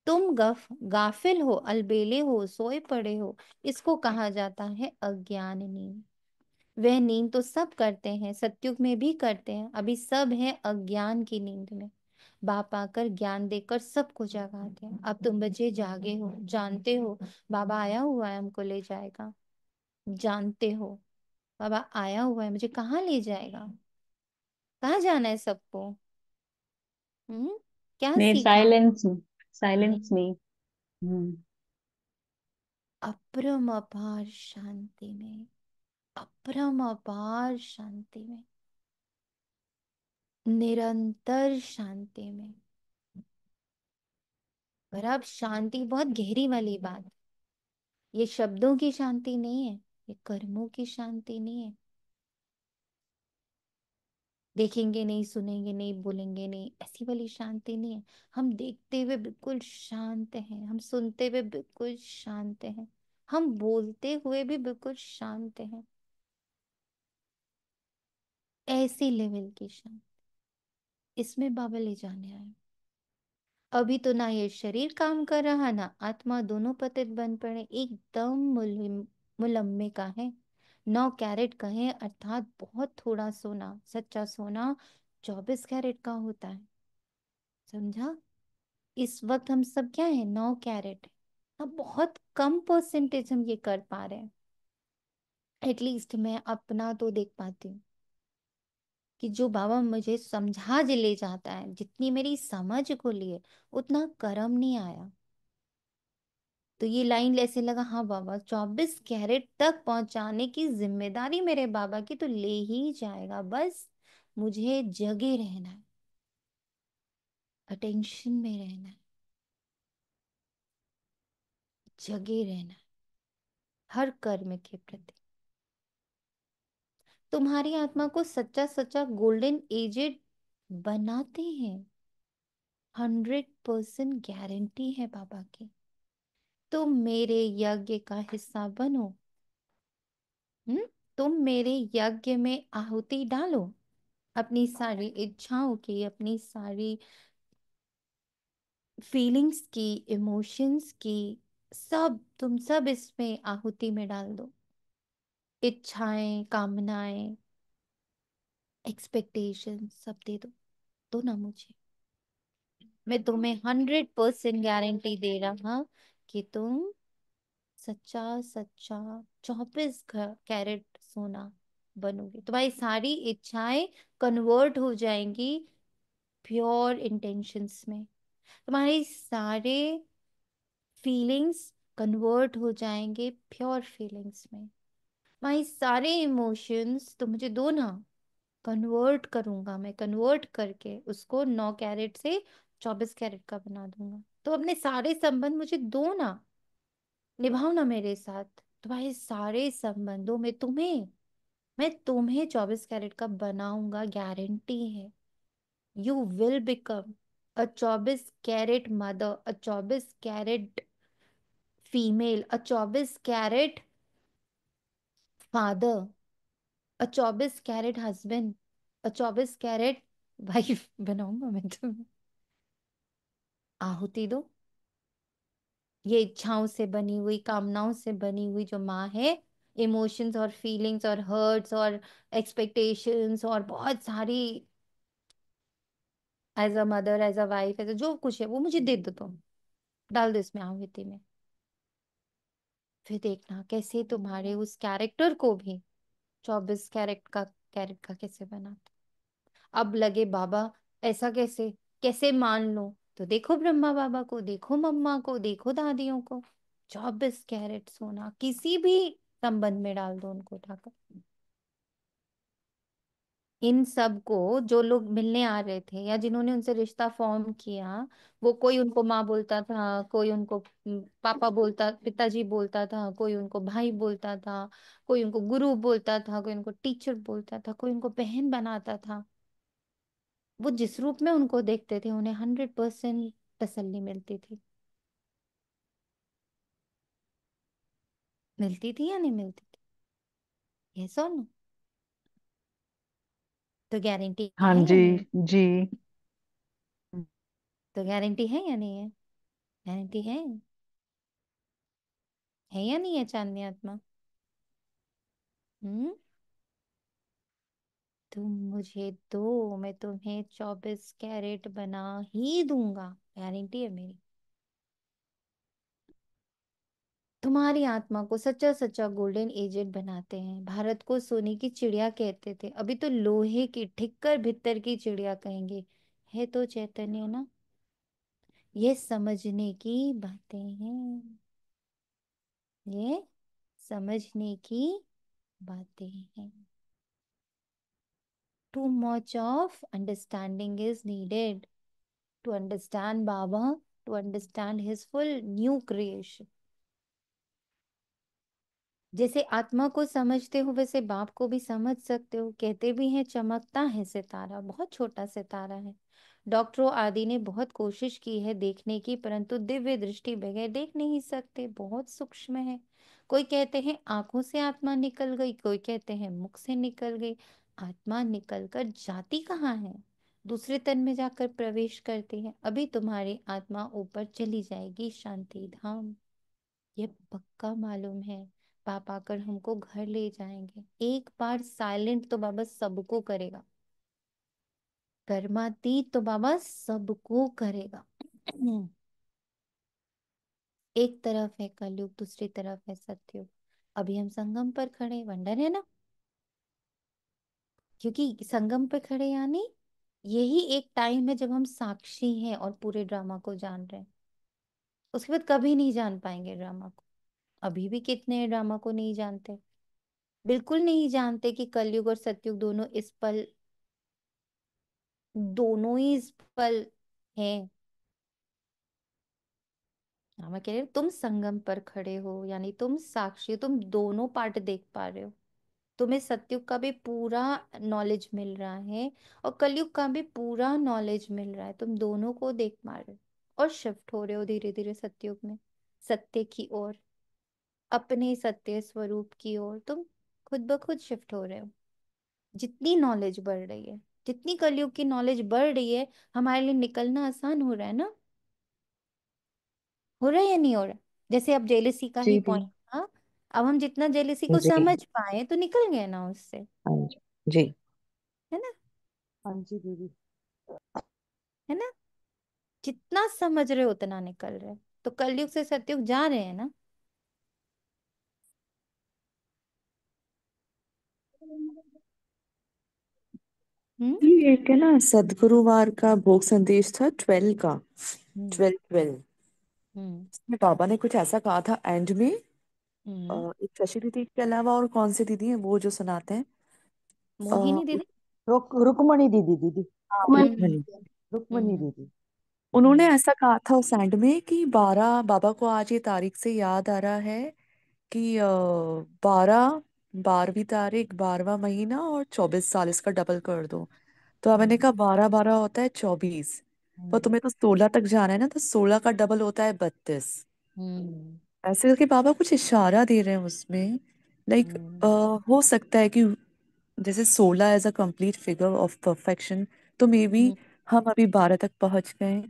तुम गाफिल हो, अलबेले हो, सोए पड़े हो। इसको कहा जाता है अज्ञान नींद। वह नींद तो सब करते हैं, सतयुग में भी करते हैं, अभी सब है अज्ञान की नींद में। बाप आकर ज्ञान देकर सबको जगाते हैं। अब तुम बच्चे जागे हो, जानते हो बाबा आया हुआ है, हमको ले जाएगा। जानते हो बाबा आया हुआ है, मुझे कहाँ ले जाएगा, कहाँ जाना है सबको? हम्म? क्या नहीं, सीखना? साइलेंस में, नहीं, साइलेंस में। हम्म। अपरम अपार शांति में, अपरम अपार शांति में, निरंतर शांति में। पर अब शांति बहुत गहरी वाली बात, ये शब्दों की शांति नहीं है, ये कर्मों की शांति नहीं है। देखेंगे नहीं, सुनेंगे नहीं, बोलेंगे नहीं, ऐसी वाली शांति नहीं है। हम देखते हुए बिल्कुल शांत हैं, हम सुनते हुए बिल्कुल शांत हैं, हम बोलते हुए भी बिल्कुल शांत हैं। ऐसी लेवल की शांति, इसमें बाबा ले जाने आए। अभी तो ना ये शरीर काम कर रहा, ना आत्मा, दोनों पतित बन पड़े, एकदम मुलम्मे का है। 9 कैरेट का है, अर्थात बहुत थोड़ा सोना। सच्चा सोना 24 कैरेट का होता है, समझा? इस वक्त हम सब क्या है, 9 कैरेट है। अब बहुत कम परसेंटेज हम ये कर पा रहे हैं। एटलीस्ट मैं अपना तो देख पाती हूँ कि जो बाबा मुझे समझा जे ले जाता है, जितनी मेरी समझ को लिए, उतना कर्म नहीं आया। तो ये लाइन ऐसे लगा, हाँ बाबा 24 कैरेट तक पहुंचाने की जिम्मेदारी मेरे बाबा की, तो ले ही जाएगा, बस मुझे जगे रहना है। अटेंशन में रहना है, जगे रहना है हर कर्म के प्रति। तुम्हारी आत्मा को सच्चा सच्चा गोल्डन एजेड बनाते हैं, 100% गारंटी है बाबा की। तुम मेरे यज्ञ का हिस्सा बनो। हम्म, तुम मेरे यज्ञ में आहुति डालो, अपनी सारी इच्छाओं की, अपनी सारी फीलिंग्स की, इमोशंस की, सब तुम सब इसमें आहुति में डाल दो। इच्छाएं, कामनाएं, एक्सपेक्टेशन सब दो ना मुझे। मैं तुम्हें 100% गारंटी दे रहा कि तुम सच्चा सच्चा 24 कैरेट सोना बनोगे। तुम्हारी सारी इच्छाएं कन्वर्ट हो जाएंगी प्योर इंटेंशंस में। तुम्हारी सारे फीलिंग्स कन्वर्ट हो जाएंगे प्योर फीलिंग्स में। तुम्हारी सारे इमोशंस तुम मुझे दो ना, कन्वर्ट करूंगा मैं, कन्वर्ट करके उसको 9 कैरेट से 24 कैरेट का बना दूंगा। तो अपने सारे संबंध मुझे दो ना, निभाओ ना मेरे साथ। तुम्हारे सारे संबंधों में मैं तुम्हें 24 कैरेट का बनाऊंगा, गारंटी है। You will become a 24 carat mother, a 24 carat female, a 24 carat father, a 24 carat husband, a 24 carat wife बनाऊंगा मैं तुम्हें। आहुति दो। ये इच्छाओं से बनी हुई, कामनाओं से बनी हुई जो माँ है, इमोशंस और फीलिंग्स और हर्ट्स और एक्सपेक्टेशंस और बहुत सारी, as a mother, as a wife, as जो कुछ है वो मुझे दे दो तुम, डाल दो इसमें आहुति में। फिर देखना कैसे तुम्हारे उस कैरेक्टर को भी 24 कैरेट का कैसे बनाते। अब लगे बाबा ऐसा कैसे, कैसे मान लो, तो देखो ब्रह्मा बाबा को, देखो मम्मा को, देखो दादियों को, 24 कैरेट सोना किसी भी संबंध में डाल दो उनको उठाकर। इन सब को जो लोग मिलने आ रहे थे या जिन्होंने उनसे रिश्ता फॉर्म किया, वो कोई उनको माँ बोलता था, कोई उनको पापा बोलता, पिताजी बोलता था, कोई उनको भाई बोलता था, कोई उनको गुरु बोलता था, कोई उनको टीचर बोलता था, कोई उनको बहन बनाता था। वो जिस रूप में उनको देखते थे उन्हें 100% तसल्ली मिलती थी। मिलती थी या नहीं मिलती थी, यस और नो? तो गारंटी हाँ है या जी। नहीं है? जी। तो गारंटी है या नहीं है? गारंटी है या नहीं है चांदनी आत्मा? हम्म, तुम मुझे दो, मैं तुम्हें 24 कैरेट बना ही दूंगा, गारंटी है मेरी। तुम्हारी आत्मा को सच्चा सच्चा गोल्डन एजेंट बनाते हैं। भारत को सोने की चिड़िया कहते थे, अभी तो लोहे की ठिक्कर भित्तर की चिड़िया कहेंगे। है तो चैतन्य ना। ये समझने की बातें हैं, ये समझने की बातें हैं। Too much of understanding is needed to understand Baba, to understand his full new creation। जैसे आत्मा को समझते हो वैसे बाप को भी समझ सकते हो। कहते भी हैं चमकता है सितारा, बहुत छोटा सितारा है। डॉक्टरों आदि ने बहुत कोशिश की है देखने की, परंतु दिव्य दृष्टि बगैर देख नहीं सकते, बहुत सूक्ष्म है। कोई कहते हैं आंखों से आत्मा निकल गई, कोई कहते हैं मुख से निकल गई। आत्मा निकल कर जाती कहाँ है? दूसरे तन में जाकर प्रवेश करती है। अभी तुम्हारी आत्मा ऊपर चली जाएगी शांति धाम, ये पक्का मालूम है। पापा आकर हमको घर ले जाएंगे। एक बार साइलेंट तो बाबा सबको करेगा, कर्मातीत तो बाबा सबको करेगा। एक तरफ है कलयुग, दूसरी तरफ है सतयुग। अभी हम संगम पर खड़े, वंडर है ना? क्योंकि संगम पर खड़े यानी यही एक टाइम है जब हम साक्षी हैं और पूरे ड्रामा को जान रहे हैं। उसके बाद कभी नहीं जान पाएंगे ड्रामा को। अभी भी कितने ड्रामा को नहीं जानते, बिल्कुल नहीं जानते कि कलयुग और सतयुग दोनों इस पल, दोनों ही इस पल है। हाँ, मैं कह रही हूँ तुम संगम पर खड़े हो, यानी तुम साक्षी हो, तुम दोनों पार्ट देख पा रहे हो। तुम्हें सतयुग का भी पूरा नॉलेज मिल रहा है और कलयुग का भी पूरा नॉलेज मिल रहा है, तुम दोनों को देख पा रहे हो और शिफ्ट हो रहे हो धीरे धीरे सतयुग में, सत्य की ओर, अपने सत्य स्वरूप की ओर तुम खुद ब खुद शिफ्ट हो रहे हो। जितनी नॉलेज बढ़ रही है, जितनी कलयुग की नॉलेज बढ़ रही है, हमारे लिए निकलना आसान हो रहा है ना। हो रहा है या नहीं हो रहा? जैसे अब जेलेसी का ही जी दी। पॉइंट था, अब हम जितना जेलेसी को जी। समझ पाए तो निकल गए ना उससे, हाँ जी। जी। है ना? हाँ जी दीदी। है ना? जितना समझ रहे हो उतना निकल रहे हो। तो कलयुग से सतयुग जा रहे हैं ना। हम्म। ये एक है ना, सदगुरुवार का भोग संदेश था 12 का, हम्म। 12 12। हम्म। इसमें बाबा ने कुछ ऐसा कहा था एंड में। हम्म। एक शशि दीदी के अलावा और कौन सी दीदी है वो जो सुनाते हैं? मोहिनी दीदी। रुकमणी दीदी दीदी। हाँ, हम्म। रुक्मणी। रुकमणी हम्म। दीदी। उन्होंने हम्म। ऐसा कहा था उस एंड में कि 12, बाबा को आज ये तारीख से याद आ रहा है कि 12, 12वीं तारीख, 12वां महीना और 24 साल, इसका डबल कर दो। तो अब मैंने हम्म। कहा 12 12 होता है 24, पर हम्म। तुम्हें तो 16 तक जाना है ना, तो 16 का डबल होता है 32। हम्म। ऐसे करके बाबा कुछ इशारा दे रहे हैं उसमें, लाइक हम्म। हो सकता है कि जैसे 16 as a complete figure of perfection, तो मे बी हम्म। हम अभी 12 तक पहुंच गए।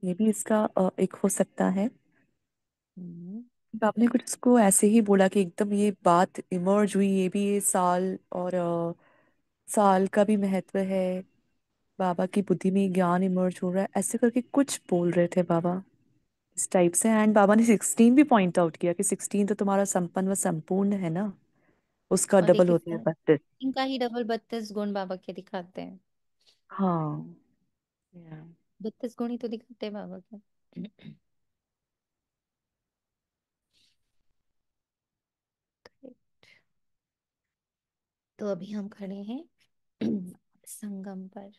ये भी इसका एक हो सकता है। हम्म। आपने कुछ उसको ऐसे ही बोला कि एकदम ये बात इमर्ज हुई, ये भी ये साल और साल का भी महत्व है, बाबा की बुद्धि में ज्ञान इमर्ज हो रहा है, ऐसे करके कुछ बोल रहे थे बाबा इस टाइप से। एंड बाबा ने 16 भी पॉइंट आउट किया कि 16 तो तुम्हारा संपन्न व संपूर्ण है ना, उसका और डबल देखिए होता है 32। इनका ही डबल 32 गुण बाबा के दिखाते हैं। हाँ। Yeah. 32 गुण ही तो दिखाते हैं बाबा के। तो अभी हम खड़े हैं संगम पर।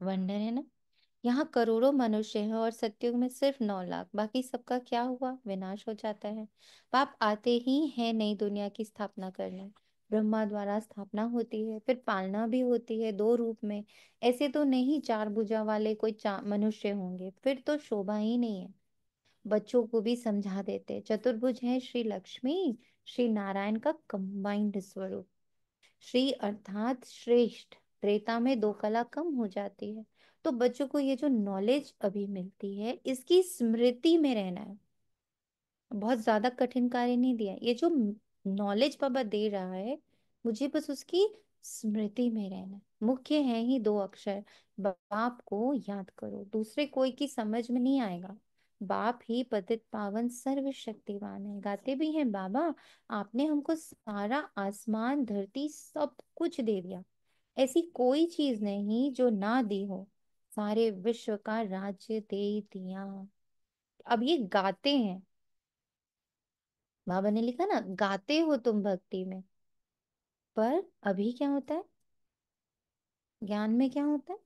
वंडर है ना। यहाँ करोड़ों मनुष्य हैं और सतयुग में सिर्फ 9 लाख, बाकी सबका क्या हुआ? विनाश हो जाता है। पाप आते ही हैं नई दुनिया की स्थापना करने। ब्रह्मा द्वारा स्थापना होती है, फिर पालना भी होती है 2 रूप में। ऐसे तो नहीं 4 भुजा वाले कोई मनुष्य होंगे, फिर तो शोभा ही नहीं है। बच्चों को भी समझा देते, चतुर्भुज है श्री लक्ष्मी, श्री नारायण का कंबाइंड स्वरूप। श्री अर्थात श्रेष्ठ। त्रेता में 2 कला कम हो जाती है। तो बच्चों को ये जो नॉलेज अभी मिलती है इसकी स्मृति में रहना है। बहुत ज्यादा कठिन कार्य नहीं दिया, ये जो नॉलेज बाबा दे रहा है मुझे बस उसकी स्मृति में रहना है। मुख्य है ही 2 अक्षर। बाप को याद करो, दूसरे कोई की समझ में नहीं आएगा। बाप ही पतित पावन सर्वशक्तिवान है। गाते भी हैं बाबा, आपने हमको सारा आसमान धरती सब कुछ दे दिया, ऐसी कोई चीज नहीं जो ना दी हो। सारे विश्व का राज्य दे दिया। अब ये गाते हैं, बाबा ने लिखा ना, गाते हो तुम भक्ति में, पर अभी क्या होता है? ज्ञान में क्या होता है?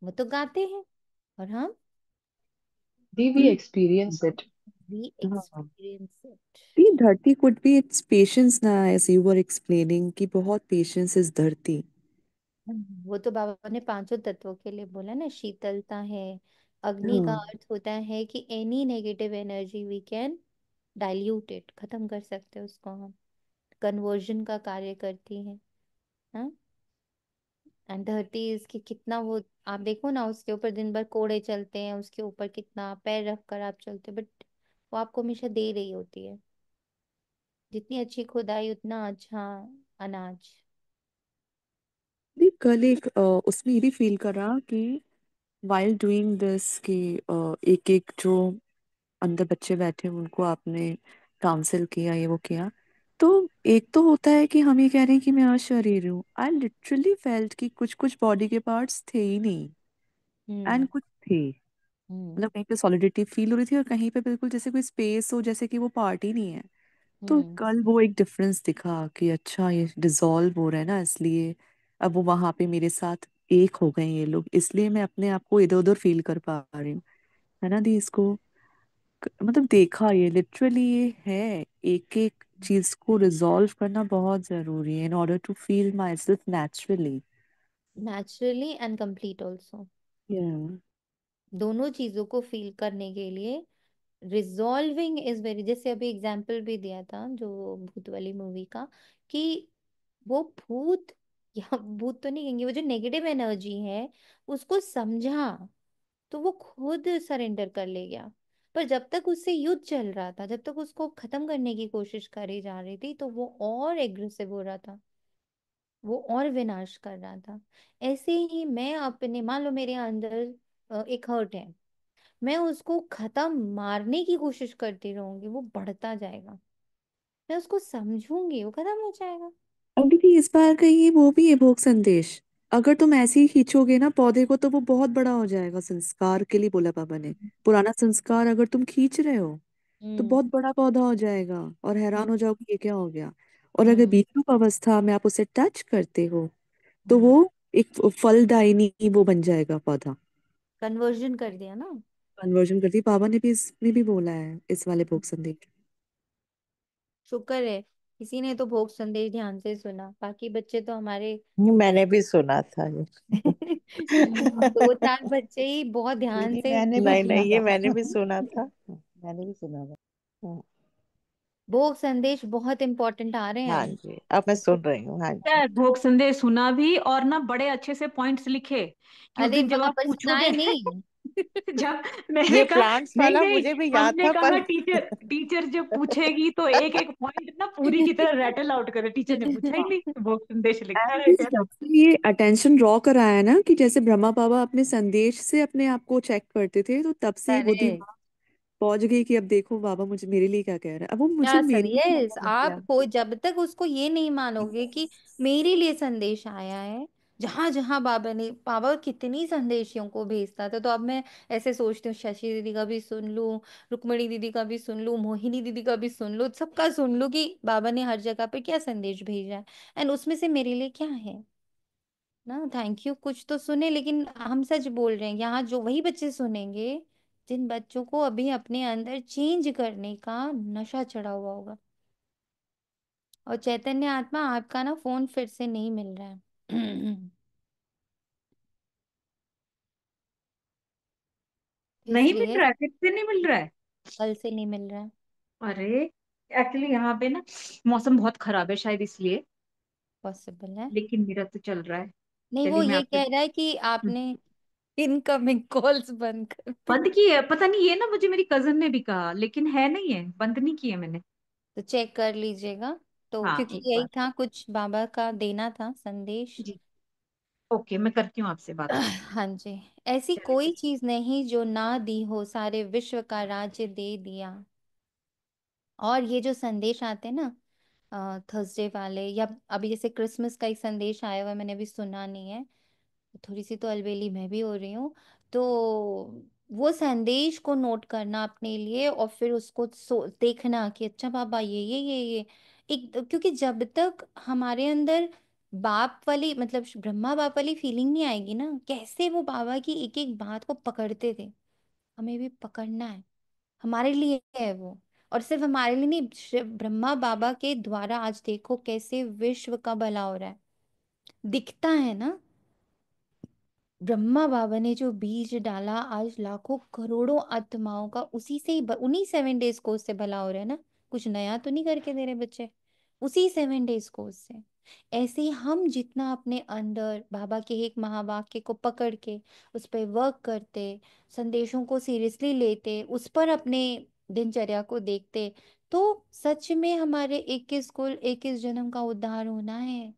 वो तो गाते हैं और हम दी वी एक्सपीरियंस इट। वी हाँ, एक्सपीरियंस इट। ये धरती कुड बी इट्स पेशेंस ना, एज यू वर एक्सप्लेनिंग कि बहुत पेशेंस इस धरती। वो तो बाबा ने 5 तत्वों के लिए बोला ना, शीतलता है। अग्नि का हाँ। अर्थ होता है कि any negative energy we can dilute it, खत्म कर सकते हैं उसको हम। कन्वर्जन का कार्य करती है। हाँ। एंड धरती इसकी कितना वो, आप देखो ना उसके ऊपर दिन भर कोड़े चलते हैं, उसके ऊपर कितना पैर रख कर आप चलते हो, बट वो आपको हमेशा दे रही होती है। जितनी अच्छी खुदाई उतना अच्छा अनाज। नहीं, कल एक उसमें ये भी फील करा कि वाइल डूइंग दिस कि एक एक जो अंदर बच्चे बैठे हैं, उनको आपने काउंसिल किया, ये वो किया, तो एक तो होता है कि हम ये कह रहे हैं कि मैं अशरीर हूँ, आई लिटरली फेल्ट कि कुछ कुछ बॉडी के पार्ट्स थे ही नहीं, हम्म। एंड कुछ थे। हम्म। मतलब कहीं पे सॉलिडिटी फील हो रही थी और कहीं पे बिल्कुल जैसे कोई स्पेस हो, जैसे कि वो पार्ट ही नहीं है। तो हम्म। कल वो एक डिफरेंस दिखा कि अच्छा ये डिसॉल्व हो रहा है ना, इसलिए अब वो वहां पे मेरे साथ एक हो गए ये लोग, इसलिए मैं अपने आप को इधर उधर फील कर पा रही हूँ, है ना दी। इसको मतलब देखा, ये लिटरली ये है, एक एक चीज को रिजॉल्व करना बहुत जरूरी है in order to feel my self naturally. Naturally and complete also. दोनों चीजों को फील करने के लिए रिजॉल्विंग इज वेरी, जैसे अभी एग्जाम्पल भी दिया था जो भूत वाली मूवी का, कि वो भूत, या भूत तो नहीं कहेंगे, वो जो नेगेटिव एनर्जी है उसको समझा तो वो खुद सरेंडर कर ले गया। पर जब तक उससे युद्ध चल रहा था, जब तक उसको खत्म करने की कोशिश करी जा रही थी, तो वो और एग्रेसिव हो रहा था, वो और विनाश कर रहा था। ऐसे ही मैं अपने, मान लो मेरे अंदर एक हर्ट है, मैं उसको खत्म मारने की कोशिश करती रहूंगी, वो बढ़ता जाएगा। मैं उसको समझूंगी, वो खत्म हो जाएगा। और दीदी इस बार का ये वो भी है भोग संदेश, अगर तुम ऐसे ही खींचोगे ना पौधे को तो वो बहुत बड़ा हो जाएगा, संस्कार के लिए बोला पापा ने। पुराना संस्कार अगर तुम खींच रहे हो तो हम्म। बहुत बड़ा पौधा हो जाएगा और हम्म। हैरान हो जाओगे ये क्या हो गया। और अगर हम्म। बीच रूप अवस्था में आप उसे टच करते हो तो हम्म। वो एक फलदायिनी वो बन जाएगा पौधा। कन्वर्जन कर दिया ना। कन्वर्जन करती बाबा ने भी, इसमें भी बोला है इस वाले भोग संदेश। शुक्र है किसी ने तो भोग संदेश ध्यान से सुना, बाकी बच्चे तो हमारे मैंने भी सुना था ये। दो चार बच्चे ही बहुत ध्यान दीदी से। मैंने भी नहीं सुना नहीं, ये था। मैंने भी सुना था। मैंने भी सुना था। भोग संदेश बहुत इंपॉर्टेंट आ रहे हैं हाँ अब। जी, अब मैं सुन रही हूँ। हाँ जी। है, भोग संदेश सुना भी, और ना बड़े अच्छे से पॉइंट्स लिखे कि उस अरे दिन जब वाह, आप पर पूछोगे। सुनाए नहीं। जब मैंने ये कहा प्लांट्स नहीं वाला नहीं, मुझे भी याद हमने था कहा पर टीचर, टीचर जब पूछेगी तो एक एक पॉइंट ना पूरी की तरह रैटल आउट करे। टीचर ने पूछा ही नहीं, भोग संदेश लिखा है एंड क्या? जब से ये अटेंशन ड्रॉ कराया है ना कि जैसे ब्रह्मा बाबा अपने संदेश से अपने आप को चेक करते थे, तो तब से वो अरे दिमाग पहुंच गई कि अब देखो बाबा मुझे मेरे लिए क्या कह रहा है, अब वो मुझे क्या मेरे लिए यस, मौका मिल आप गया। को जब तक उसको ये नहीं मानोगे कि मेरे लिए संदेश आया है, जहां जहां बाबा ने, बाबा कितनी संदेशियों को भेजता था, तो अब मैं ऐसे सोचती हूँ शशि दीदी का भी सुन लूं, रुक्मणी दीदी का भी सुन लूं, मोहिनी दीदी का भी सुन लूं, सबका सुन लूं कि बाबा ने हर जगह पे क्या संदेश भेजा है, एंड उसमें से मेरे लिए क्या है ना। थैंक यू, कुछ तो सुने, लेकिन हम सच बोल रहे हैं, यहाँ जो वही बच्चे सुनेंगे जिन बच्चों को अभी अपने अंदर चेंज करने का नशा चढ़ा हुआ होगा। और चैतन्य आत्मा, आपका ना फोन फिर से नहीं मिल रहा है। नहीं मिल इसलिए रहा है, फिर से नहीं मिल रहा है। कल से नहीं मिल रहा है। अरे एक्चुअली यहाँ पे ना मौसम बहुत खराब है, शायद इसलिए। पॉसिबल है। लेकिन मेरा तो चल रहा है। नहीं, वो चलिए मैं ये आपसे। कह रहा है कि हम्म, आपने इनकमिंग कॉल्स बंद कर दी। बंद की है, पता नहीं, ये ना मुझे मेरी कजन ने भी कहा, लेकिन है नहीं है, बंद नहीं की है मैंने। तो चेक कर लीजिएगा। तो हाँ क्योंकि एक यही बार। था, कुछ बाबा का देना था संदेश। जी। ओके, मैं करती हूँ आपसे बात फिर। हाँ जी। ऐसी चलिए। कोई चीज नहीं जो ना दी हो, सारे विश्व का राज्य दे दिया। और ये जो संदेश आते हैं ना थर्सडे वाले, या अभी जैसे क्रिसमस का एक संदेश आया हुआ है, मैंने अभी सुना नहीं है, थोड़ी सी तो अलबेली मैं भी हो रही हूँ। तो वो संदेश को नोट करना अपने लिए, और फिर उसको देखना कि अच्छा बाबा ये एक, क्योंकि जब तक हमारे अंदर बाप वाली, मतलब ब्रह्मा बाप वाली फीलिंग नहीं आएगी ना, कैसे वो बाबा की एक एक बात को पकड़ते थे, हमें भी पकड़ना है, हमारे लिए है वो। और सिर्फ हमारे लिए नहीं, ब्रह्मा बाबा के द्वारा आज देखो कैसे विश्व का भला हो रहा है, दिखता है ना। ब्रह्मा बाबा ने जो बीज डाला, आज लाखों करोड़ों आत्माओं का उसी से ही उन्हीं 7 डेज कोर्स से भला हो रहा है ना। कुछ नया तो नहीं करके दे रहे बच्चे, उसी 7 डेज कोर्स से। ऐसे ही हम जितना अपने अंदर बाबा के एक महावाक्य को पकड़ के उस पर वर्क करते, संदेशों को सीरियसली लेते, उस पर अपने दिनचर्या को देखते, तो सच में हमारे 21 कुल 21 जन्म का उद्धार होना है।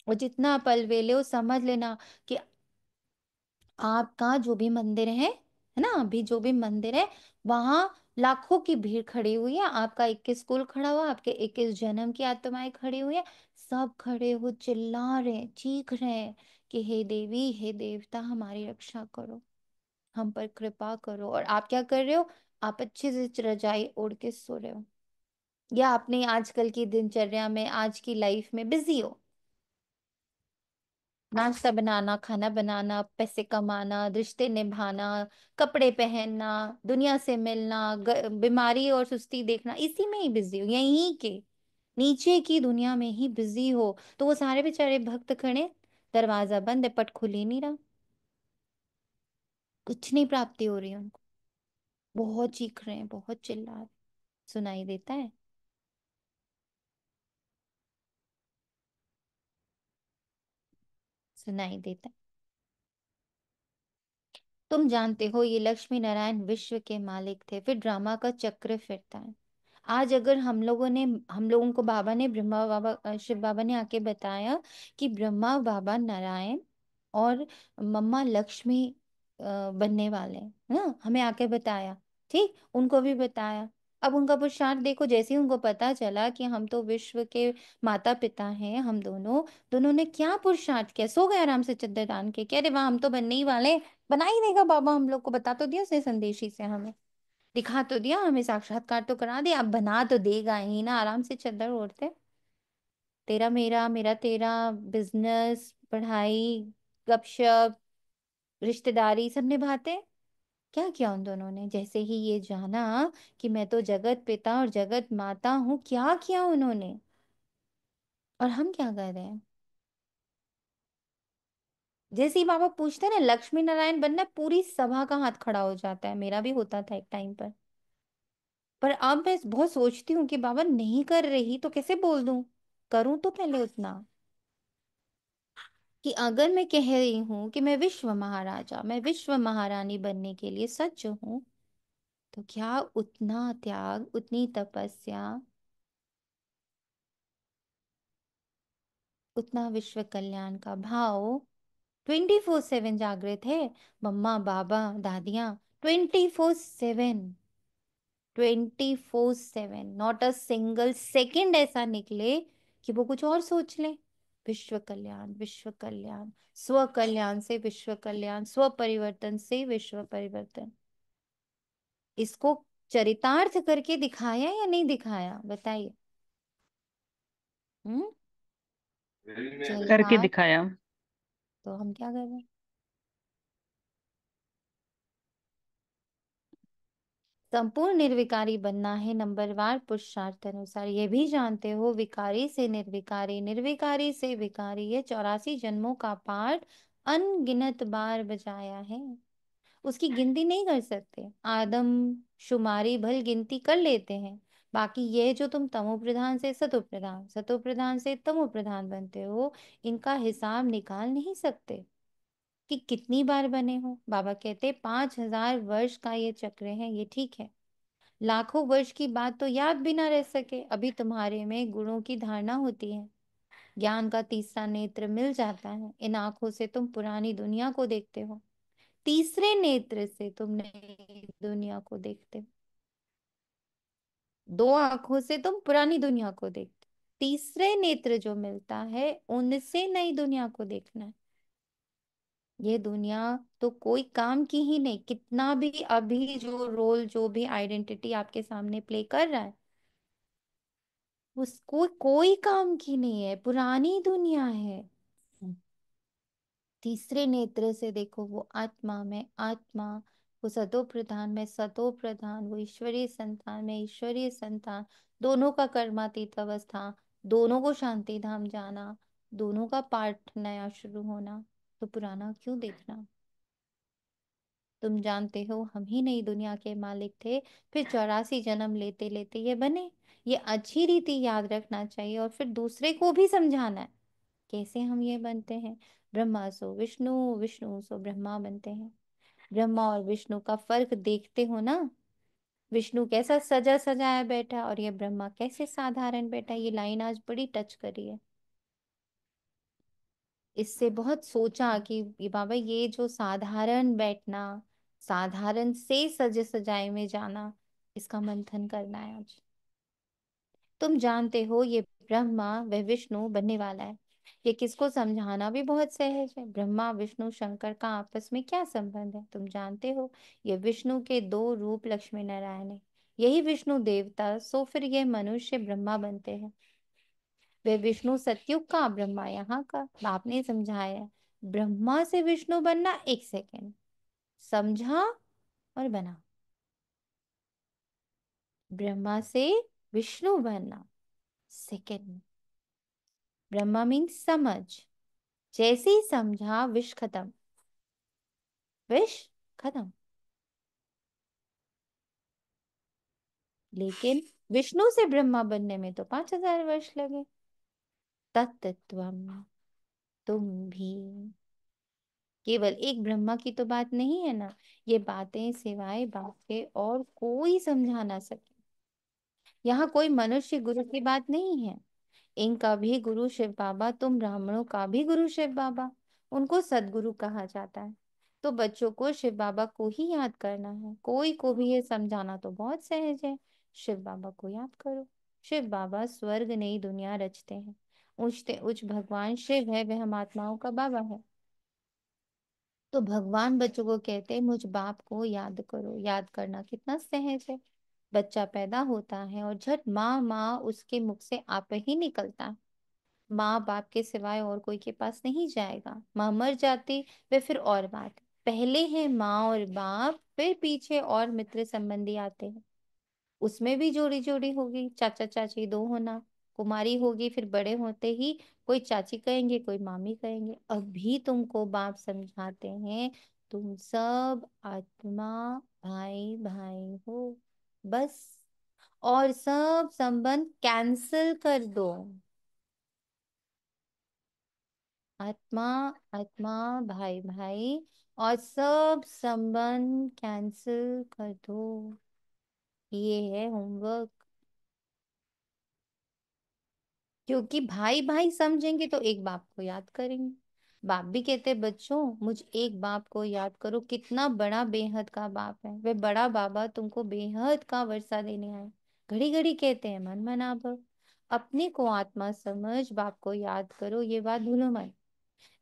और जितना पल वेले हो, समझ लेना कि आपका जो भी मंदिर है ना, अभी जो भी मंदिर है, वहां लाखों की भीड़ खड़ी हुई है, आपका 21 कुल खड़ा हुआ, आपके 21 जन्म की आत्माएं खड़ी हुई है, सब खड़े हो चिल्ला रहे हैं, चीख रहे हैं कि हे देवी, हे देवता, हमारी रक्षा करो, हम पर कृपा करो। और आप क्या कर रहे हो? आप अच्छे से रजाई ओढ़ के सो रहे हो। या अपने आजकल की दिनचर्या में, आज की लाइफ में बिजी हो, नाश्ता बनाना, खाना बनाना, पैसे कमाना, रिश्ते निभाना, कपड़े पहनना, दुनिया से मिलना, बीमारी और सुस्ती देखना, इसी में ही बिजी हो, यहीं के नीचे की दुनिया में ही बिजी हो। तो वो सारे बेचारे भक्त खड़े, दरवाजा बंद है, पट खुल ही नहीं रहा, कुछ नहीं प्राप्ति हो रही है उनको। बहुत चीख रहे हैं, बहुत चिल्ला रहे हैं। सुनाई देता है? सुनाई देता है? तुम जानते हो ये लक्ष्मी नारायण विश्व के मालिक थे। फिर ड्रामा का चक्र फिरता है। आज अगर हम लोगों को बाबा ने, ब्रह्मा बाबा, शिव बाबा ने आके बताया कि ब्रह्मा बाबा नारायण और मम्मा लक्ष्मी बनने वाले हैं ना, हमें आके बताया, ठीक, उनको भी बताया। अब उनका पुरुषार्थ देखो, जैसे ही उनको पता चला कि हम तो विश्व के माता पिता हैं, हम दोनों, दोनों ने क्या पुरुषार्थ किया, सो गए आराम से चद्दर तान के, कह रहे वाह हम तो बनने ही वाले हैं। बना ही देगा बाबा, हम लोग को बता तो दिया उसने संदेशी से, हमें दिखा तो दिया, हमें साक्षात्कार तो करा दिया, अब बना तो देगा ही ना। आराम से चद्दर ओढ़ते, तेरा मेरा, मेरा तेरा, बिजनेस, पढ़ाई, गपशप, रिश्तेदारी सब निभाते। क्या किया उन दोनों ने? जैसे ही ये जाना कि मैं तो जगत पिता और जगत माता हूँ, क्या किया उन्होंने? और हम क्या कर रहे हैं? जैसे ही बाबा पूछते हैं ना लक्ष्मी नारायण बनना, पूरी सभा का हाथ खड़ा हो जाता है। मेरा भी होता था एक टाइम पर अब मैं बहुत सोचती हूँ कि बाबा नहीं कर रही तो कैसे बोल दूं, करूं तो पहले उतना, कि अगर मैं कह रही हूँ कि मैं विश्व महाराजा, मैं विश्व महारानी बनने के लिए सज्ज हूँ, तो क्या उतना त्याग, उतनी तपस्या, उतना विश्व कल्याण का भाव 24/7 जागृत है? मम्मा, बाबा, दादियाँ 24/7, 24/7, नॉट अ सिंगल सेकेंड ऐसा निकले कि वो कुछ और सोच ले। विश्व कल्याण, विश्व कल्याण, स्व कल्याण से विश्व कल्याण, स्व परिवर्तन से विश्व परिवर्तन। इसको चरितार्थ करके दिखाया या नहीं दिखाया, बताइए। हम्म। करके चरितार्थ। दिखाया। तो हम क्या कर रहे हैं? संपूर्ण निर्विकारी बनना है नंबरवार पुरुषार्थ अनुसार। ये भी जानते हो, विकारी से निर्विकारी, निर्विकारी से विकारी, ये 84 जन्मों का पाठ अनगिनत बार बजाया है। उसकी गिनती नहीं कर सकते, आदम शुमारी भल गिनती कर लेते हैं। बाकी ये जो तुम तमो प्रधान से सतो प्रधान, सतो प्रधान से तमो प्रधान बनते हो, इनका हिसाब निकाल नहीं सकते कि कितनी बार बने हो। बाबा कहते 5,000 वर्ष का ये चक्र है, ये ठीक है। लाखों वर्ष की बात तो याद भी ना रह सके। अभी तुम्हारे में गुणों की धारणा होती है, ज्ञान का तीसरा नेत्र मिल जाता है, इन आंखों से तुम पुरानी दुनिया को देखते हो, तीसरे नेत्र से तुम नई दुनिया को देखते हो। दो आंखों से तुम पुरानी दुनिया को देखते हो, तीसरे नेत्र जो मिलता है उनसे नई दुनिया को देखना है। ये दुनिया तो कोई काम की ही नहीं, कितना भी अभी जो रोल, जो भी आइडेंटिटी आपके सामने प्ले कर रहा है, उसको कोई काम की नहीं है, पुरानी दुनिया है। तीसरे नेत्र से देखो, वो आत्मा में आत्मा, वो सतो प्रधान में सतो प्रधान, वो ईश्वरीय संतान में ईश्वरीय संतान, दोनों का कर्मातीत अवस्था, दोनों को शांति धाम जाना, दोनों का पाठ नया शुरू होना। तो पुराना क्यों देखना? तुम जानते हो हम ही नई दुनिया के मालिक थे, फिर 84 जन्म लेते लेते ये बने। ये अच्छी रीति याद रखना चाहिए और फिर दूसरे को भी समझाना है कैसे हम ये बनते हैं। ब्रह्मा सो विष्णु, विष्णु सो ब्रह्मा बनते हैं। ब्रह्मा और विष्णु का फर्क देखते हो ना? विष्णु कैसा सजा सजाया बैठा और ये ब्रह्मा कैसे साधारण बैठा। ये लाइन आज बड़ी टच करी है। इससे बहुत सोचा कि ये बाबा, ये जो साधारण बैठना, साधारण से सजे सजाए में जाना, इसका मंथन करना है आज। तुम जानते हो ये ब्रह्मा व विष्णु बनने वाला है। ये किसको समझाना भी बहुत सहज है। ब्रह्मा विष्णु शंकर का आपस में क्या संबंध है तुम जानते हो? ये विष्णु के दो रूप लक्ष्मी नारायण है। यही विष्णु देवता, सो फिर ये मनुष्य ब्रह्मा बनते हैं। वे विष्णु सतयुग का, ब्रह्मा यहाँ का। आपने समझाया ब्रह्मा से विष्णु बनना, एक सेकेंड समझा और बना। ब्रह्मा से विष्णु बनना, सेकेंड। ब्रह्मा मीन्स समझ, जैसे ही समझा विष खत्म, विष खत्म। लेकिन विष्णु से ब्रह्मा बनने में तो 5000 वर्ष लगे। तत्त्वम, तुम भी। केवल एक ब्रह्मा की तो बात नहीं है ना, ये बातें सिवाय बाप के और कोई समझा ना सके। यहाँ कोई मनुष्य गुरु की बात नहीं है। इनका भी गुरु शिव बाबा, तुम ब्राह्मणों का भी गुरु शिव बाबा, उनको सदगुरु कहा जाता है। तो बच्चों को शिव बाबा को ही याद करना है। कोई को भी ये समझाना तो बहुत सहज है। शिव बाबा को याद करो। शिव बाबा स्वर्ग नई दुनिया रचते हैं। उच्चते उच्च भगवान शिव है, वह हम आत्माओं का बाबा है। तो भगवान बच्चों को कहते हैं मुझ बाप को याद करो। याद करना कितना सहज है। बच्चा पैदा होता है और झट माँ माँ उसके मुख से आप ही निकलता है। माँ बाप के सिवाय और कोई के पास नहीं जाएगा। माँ मर जाती वे फिर और बात। पहले है माँ और बाप, फिर पीछे और मित्र संबंधी आते हैं। उसमें भी जोड़ी जोड़ी होगी, चाचा चाची दो होना। कुमारी होगी, फिर बड़े होते ही कोई चाची कहेंगे, कोई मामी कहेंगे। अभी तुमको बाप समझाते हैं तुम सब आत्मा भाई भाई हो, बस। और सब संबंध कैंसिल कर दो। आत्मा आत्मा भाई भाई और सब संबंध कैंसिल कर दो। ये है होमवर्क। क्योंकि भाई भाई समझेंगे तो एक बाप को याद करेंगे। बाप भी कहते हैं बच्चों मुझ एक बाप को याद करो। कितना बड़ा बेहद का बाप है वे, बड़ा बाबा तुमको बेहद का वर्षा देने आए। घड़ी घड़ी कहते हैं मन मना भव। अपने को आत्मा समझ, बाप को याद करो, ये बात भूलो मत।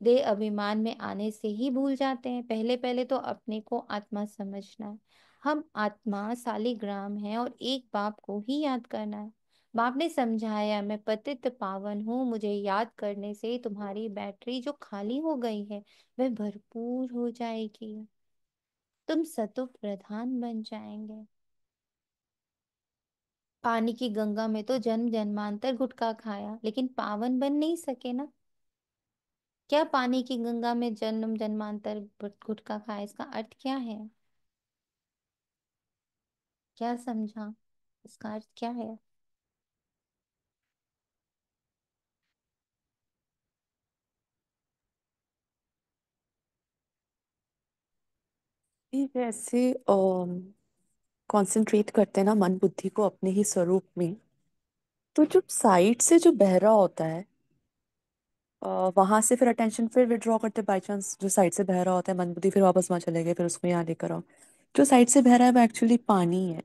देह अभिमान में आने से ही भूल जाते हैं। पहले पहले तो अपने को आत्मा समझना है। हम आत्मा सालिग्राम है और एक बाप को ही याद करना है। बाप ने समझाया मैं पतित पावन हूँ, मुझे याद करने से तुम्हारी बैटरी जो खाली हो गई है वह भरपूर हो जाएगी। तुम सतो प्रधान बन जाएंगे। पानी की गंगा में तो जन्म जन्मांतर गुटखा खाया, लेकिन पावन बन नहीं सके ना। क्या पानी की गंगा में जन्म जन्मांतर गुटखा खाए, इसका अर्थ क्या है? क्या समझा? इसका अर्थ क्या है? ये जैसे कंसंट्रेट करते हैं ना मन बुद्धि को अपने ही स्वरूप में, तो जो साइड से जो बह रहा होता है वहां से फिर अटेंशन फिर विड्रॉ करते, बाई चांस जो साइड से बह रहा होता है मन बुद्धि फिर वापस वहां चले गए, फिर उसको यहाँ लेकर आओ। जो साइड से बह रहा है वो एक्चुअली पानी है।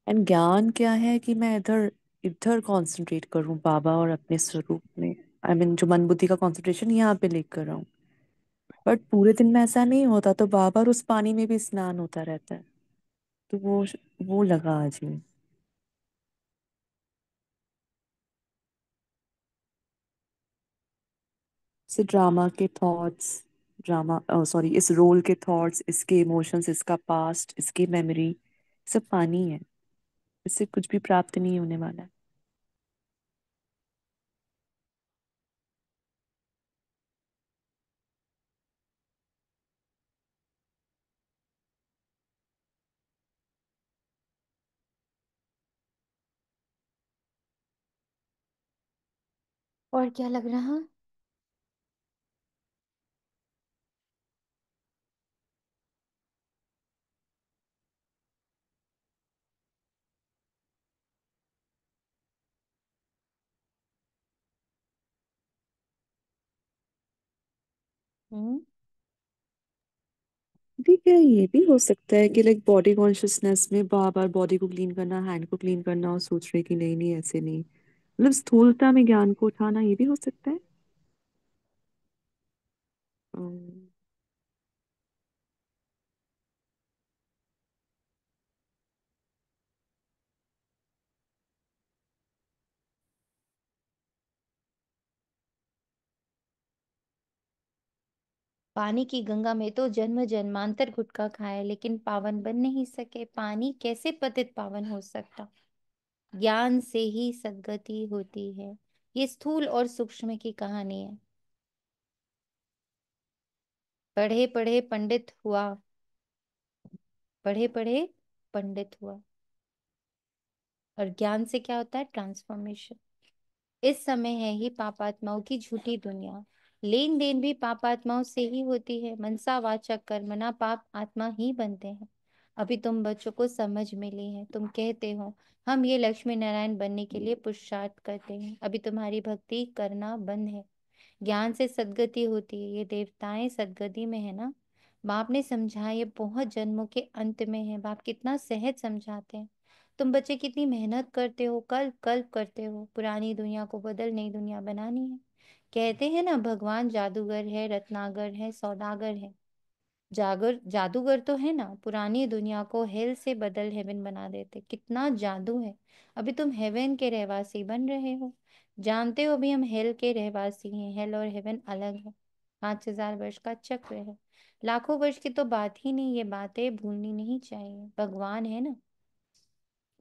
एंड ज्ञान क्या है कि मैं इधर इधर कंसंट्रेट करूं बाबा और अपने स्वरूप में। आई मीन जो मन बुद्धि का कंसंट्रेशन यहाँ पे लेकर आऊं। बट पूरे दिन में ऐसा नहीं होता, तो बाबा और उस पानी में भी स्नान होता रहता है। तो वो लगा आज ही। से ड्रामा के थॉट्स, ड्रामा सॉरी इस रोल के थॉट्स, इसके इमोशंस, इसका पास्ट, इसकी मेमोरी, सब पानी है। इससे कुछ भी प्राप्त नहीं होने वाला है। और क्या लग रहा? हम्म। ठीक है, ये भी हो सकता है कि लाइक बॉडी कॉन्शियसनेस में बार बार बॉडी को क्लीन करना, हैंड को क्लीन करना और सोच रहे कि नहीं नहीं ऐसे नहीं, मतलब स्थूलता में ज्ञान को उठाना, ये भी हो सकता है। अम्म, पानी की गंगा में तो जन्म जन्मांतर गुटखा खाए लेकिन पावन बन नहीं सके। पानी कैसे पतित पावन हो सकता? ज्ञान से ही सद्गति होती है। ये स्थूल और सूक्ष्म की कहानी है। पढ़े पढ़े पंडित हुआ, पढ़े पढ़े पंडित हुआ। और ज्ञान से क्या होता है? ट्रांसफॉर्मेशन। इस समय है ही पापात्माओं की झूठी दुनिया। लेन देन भी पापात्माओं से ही होती है। मनसा वाचा कर्मणा पाप आत्मा ही बनते हैं। अभी तुम बच्चों को समझ मिली है। तुम कहते हो हम ये लक्ष्मी नारायण बनने के लिए पुरुषार्थ करते हैं। अभी तुम्हारी भक्ति करना बंद है। ज्ञान से सद्गति होती है। ये देवताएं सद्गति में है ना। बाप ने समझा, ये बहुत जन्मों के अंत में है। बाप कितना सहज समझाते हैं। तुम बच्चे कितनी मेहनत करते हो, कल्प कल्प करते हो। पुरानी दुनिया को बदल नई दुनिया बनानी है। कहते हैं ना, भगवान जादूगर है, रत्नागर है, सौदागर है। जागर जादूगर तो है ना, पुरानी दुनिया को हेल से बदल हेवन बना देते। कितना जादू है। अभी तुम हेवन के रहवासी बन रहे हो। जानते हो अभी हम हेल के रहवासी हैं। हेल और हेवन अलग है। 5000 वर्ष का चक्र है। लाखों वर्ष की तो बात ही नहीं। ये बातें भूलनी नहीं चाहिए। भगवान है ना,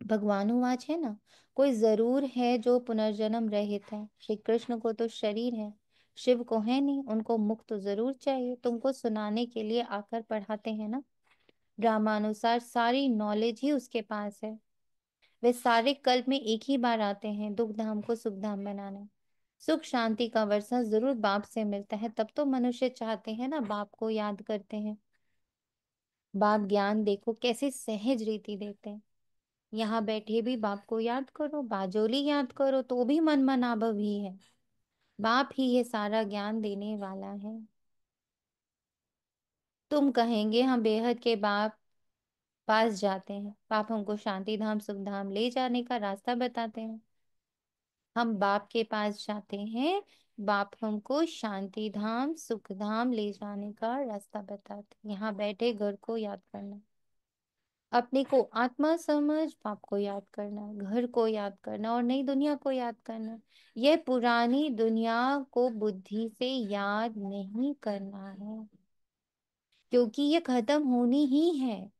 भगवानुवाच है ना, कोई जरूर है जो पुनर्जन्म रहित है। श्री कृष्ण को तो शरीर है, शिव को है नहीं। उनको मुख तो जरूर चाहिए। तुमको सुनाने के लिए आकर पढ़ाते हैं ना। ड्रामानुसार सारी नॉलेज ही उसके पास है। वे सारे कल्प में एक ही बार आते हैं, दुख धाम को सुख धाम बनाने। सुख शांति का वर्षा जरूर बाप से मिलता है। तब तो मनुष्य चाहते हैं ना, बाप को याद करते हैं। बाप ज्ञान देखो कैसे सहज रीति देते हैं। यहाँ बैठे भी बाप को याद करो, बाजोली याद करो तो भी मन मनाभव ही है। बाप ही ये सारा ज्ञान देने वाला है। तुम कहेंगे हम बेहद के बाप पास जाते हैं। बाप हमको शांति धाम सुख धाम ले जाने का रास्ता बताते हैं। हम बाप के पास जाते हैं। बाप हमको शांति धाम सुख धाम ले जाने का रास्ता बताते हैं। यहाँ बैठे घर को याद करना, अपने को आत्मा समझ, बाप को याद करना, घर को याद करना और नई दुनिया को याद करना। यह पुरानी दुनिया को बुद्धि से याद नहीं करना है, क्योंकि ये खत्म होनी ही है।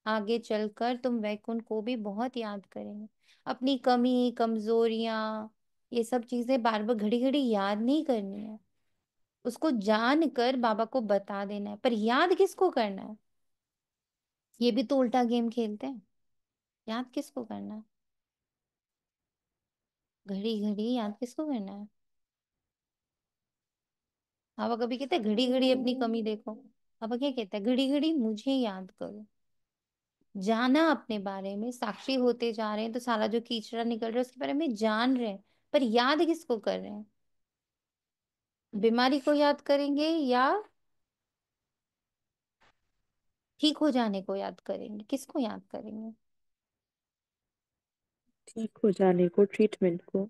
आगे चलकर तुम वैकुंठ को भी बहुत याद करेंगे। अपनी कमी कमजोरियां, ये सब चीजें बार बार घड़ी घड़ी याद नहीं करनी है। उसको जान कर बाबा को बता देना है। पर याद किसको करना है? ये भी तो उल्टा गेम खेलते हैं। याद किसको करना है? घड़ी घड़ी याद किसको करना है? पापा कभी कहते हैं घड़ी घड़ी अपनी कमी देखो। पापा क्या कहता है? घड़ी घड़ी मुझे याद करो। जाना अपने बारे में, साक्षी होते जा रहे हैं तो सारा जो कीचड़ा निकल रहा है उसके बारे में जान रहे हैं। पर याद किसको कर रहे हैं? बीमारी को याद करेंगे या ठीक हो जाने को याद करेंगे? किसको याद करेंगे? ठीक हो जाने को, ट्रीटमेंट को।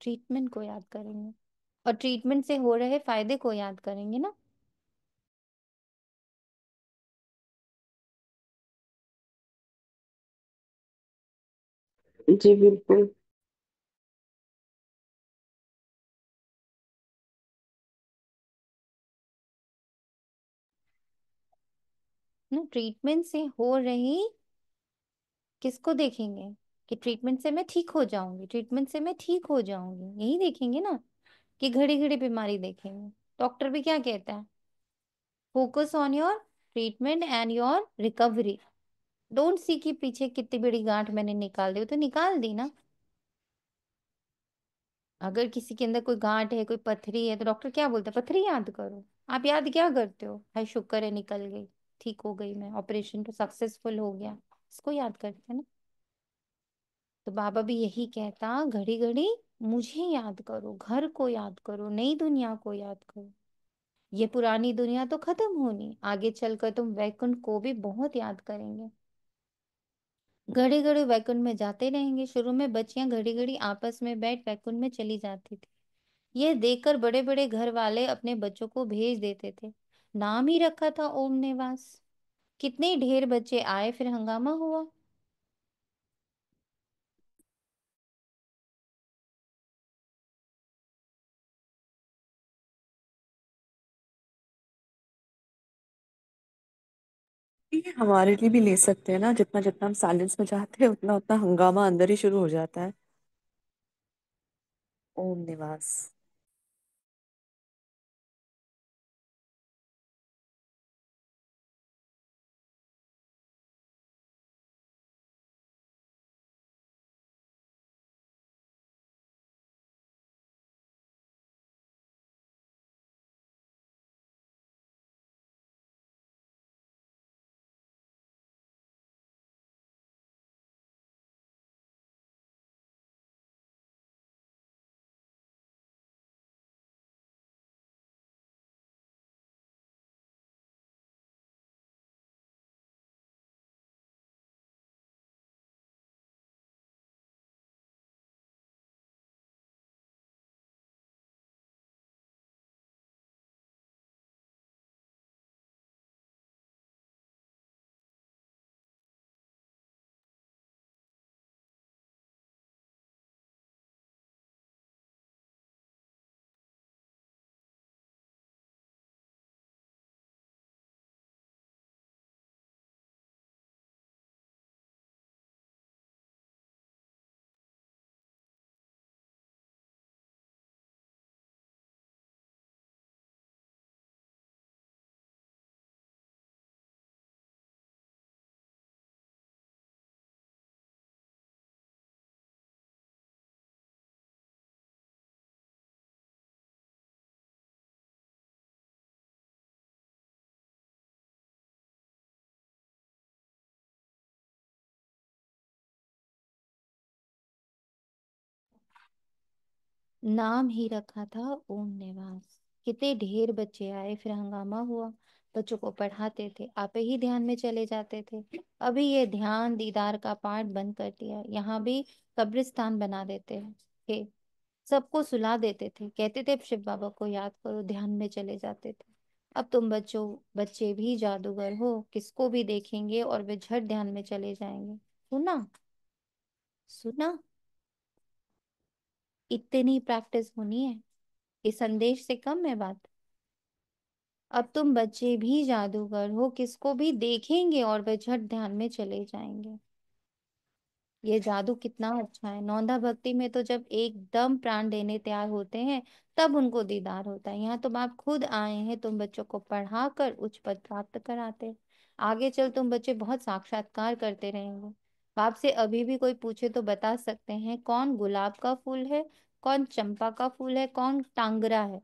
ट्रीटमेंट को याद करेंगे। और ट्रीटमेंट से हो रहे फायदे को याद करेंगे ना। जी बिल्कुल। ना ट्रीटमेंट से हो रही किसको देखेंगे? कि ट्रीटमेंट से मैं ठीक हो जाऊंगी, ट्रीटमेंट से मैं ठीक हो जाऊंगी, यही देखेंगे ना। कि घड़ी घड़ी बीमारी देखेंगे? डॉक्टर भी क्या कहता है? Focus on your treatment and your recovery. Don't see कि पीछे कितनी बड़ी गांठ मैंने निकाल दी, वो तो निकाल दी ना। अगर किसी के अंदर कोई गांठ है, कोई पथरी है, तो डॉक्टर क्या बोलता है? पथरी याद करो। आप याद क्या करते हो? भाई शुक्र है निकल गई, ठीक हो गई, मैं ऑपरेशन तो सक्सेसफुल हो गया। इसको याद करते हैं ना। तो बाबा भी यही कहता, घड़ी घड़ी मुझे याद करो, घर को याद करो, नई दुनिया को याद करो। ये पुरानी दुनिया तो खत्म होनी, आगे चलकर तुम वैकुंठ को भी बहुत याद करेंगे। घड़ी घड़ी वैकुंठ में जाते रहेंगे। शुरू में बच्चियां घड़ी घड़ी आपस में बैठ वैकुंठ में चली जाती थी। यह देखकर बड़े बड़े घर वाले अपने बच्चों को भेज देते थे। नाम ही रखा था ओम निवास। कितने ढेर बच्चे आए, फिर हंगामा हुआ। ये हमारे लिए भी ले सकते हैं ना, जितना जितना हम साइलेंस में जाते हैं उतना उतना हंगामा अंदर ही शुरू हो जाता है। ओम निवास। नाम ही रखा था ओम निवास। कितने ढेर बच्चे आए, फिर हंगामा हुआ। बच्चों को पढ़ाते थे, आपे ही ध्यान में चले जाते थे। अभी ये ध्यान दीदार का पाठ बंद कर दिया, यहाँ भी कब्रिस्तान बना देते थे। सबको सुला देते थे, कहते थे शिव बाबा को याद करो, ध्यान में चले जाते थे। अब तुम बच्चे भी जादूगर हो, किसको भी देखेंगे और वे झट ध्यान में चले जाएंगे। सुना? सुना? इतनी प्रैक्टिस होनी है, इस संदेश से कम है बात। अब तुम बच्चे भी जादूगर हो, किसको भी देखेंगे और वे झट ध्यान में चले जाएंगे। ये जादू कितना अच्छा है। नौंधा भक्ति में तो जब एकदम प्राण देने तैयार होते हैं तब उनको दीदार होता है। यहाँ तो बाप खुद आए हैं तुम बच्चों को पढ़ा कर उच्च पद प्राप्त कराते हैं। आगे चल तुम बच्चे बहुत साक्षात्कार करते रहेंगे। बाप से अभी भी कोई पूछे तो बता सकते हैं कौन गुलाब का फूल है, कौन चंपा का फूल है, कौन टांगरा है।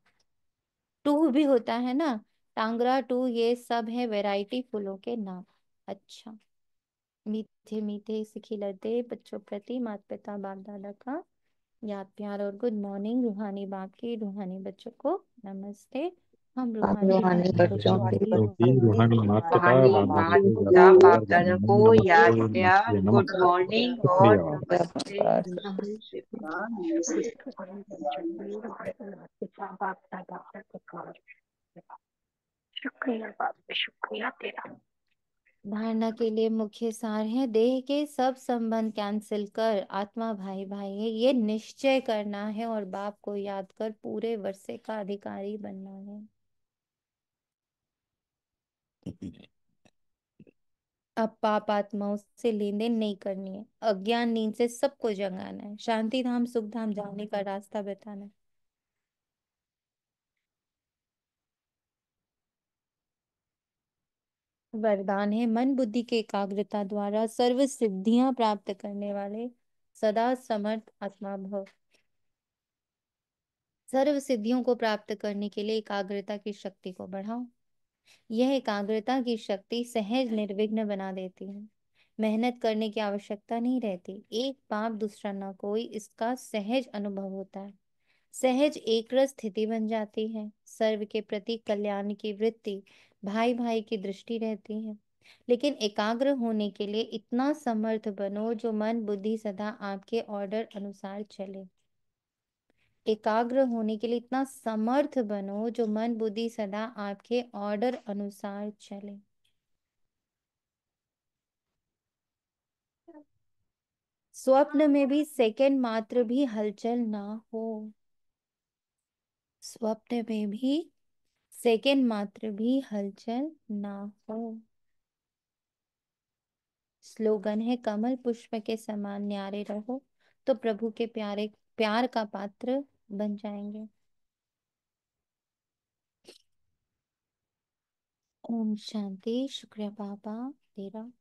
टू भी होता है ना, टांगरा टू, ये सब है वैरायटी फूलों के नाम। अच्छा। मीठे मीठे से खिलते बच्चों प्रति माता पिता बाप दादा का याद प्यार और गुड मॉर्निंग। रूहानी बाप की रूहानी बच्चों को नमस्ते। हम रूहानी बाप रूहानी बच्चों बच्चों की की क्योंकि रूहानी माता पिता रूहानी बाप दादा माँ को याद पिता बाप प्यार दादा को याद नमस्ते प्यार नमस्ते गुड नमस्कार मॉर्निंग और शुक्रिया। नमस्ते। नमस्ते। बाप दादा का शुक्रिया बाप, शुक्रिया तेरा। धारणा के लिए मुख्य सार है, देह के सब संबंध कैंसिल कर आत्मा भाई भाई है, ये निश्चय करना है और बाप को याद कर पूरे वर्षे का अधिकारी बनना है। अब पाप आत्माओं से लेन देन नहीं करनी है, अज्ञान नींद से सबको जगाना है, शांति धाम सुख धाम जाने का रास्ता बताना है। वरदान है, मन बुद्धि के एकाग्रता द्वारा सर्व सिद्धियां प्राप्त करने वाले सदा समर्थ आत्मा भव। सर्व सिद्धियों को प्राप्त करने के लिए एकाग्रता की शक्ति को बढ़ाओ। यह एकाग्रता की शक्ति सहज निर्विघ्न बना देती है। मेहनत करने की आवश्यकता नहीं रहती, एक पाप दूसरा न कोई, इसका सहज अनुभव होता है। सहज एक रस स्थिति बन जाती है। सर्व के प्रति कल्याण की वृत्ति, भाई भाई की दृष्टि रहती है। लेकिन एकाग्र होने के लिए इतना समर्थ बनो जो मन बुद्धि सदा आपके ऑर्डर अनुसार चले। एकाग्र होने के लिए इतना समर्थ बनो जो मन बुद्धि सदा आपके ऑर्डर अनुसार चले। स्वप्न में भी सेकंड मात्र भी हलचल ना हो। स्वप्न में भी सेकंड मात्र भी हलचल ना हो। स्लोगन है कमल पुष्प के समान न्यारे रहो, तो प्रभु के प्यारे प्यार का पात्र बन जाएंगे। ओम शांति। शुक्रिया बाबा तेरा।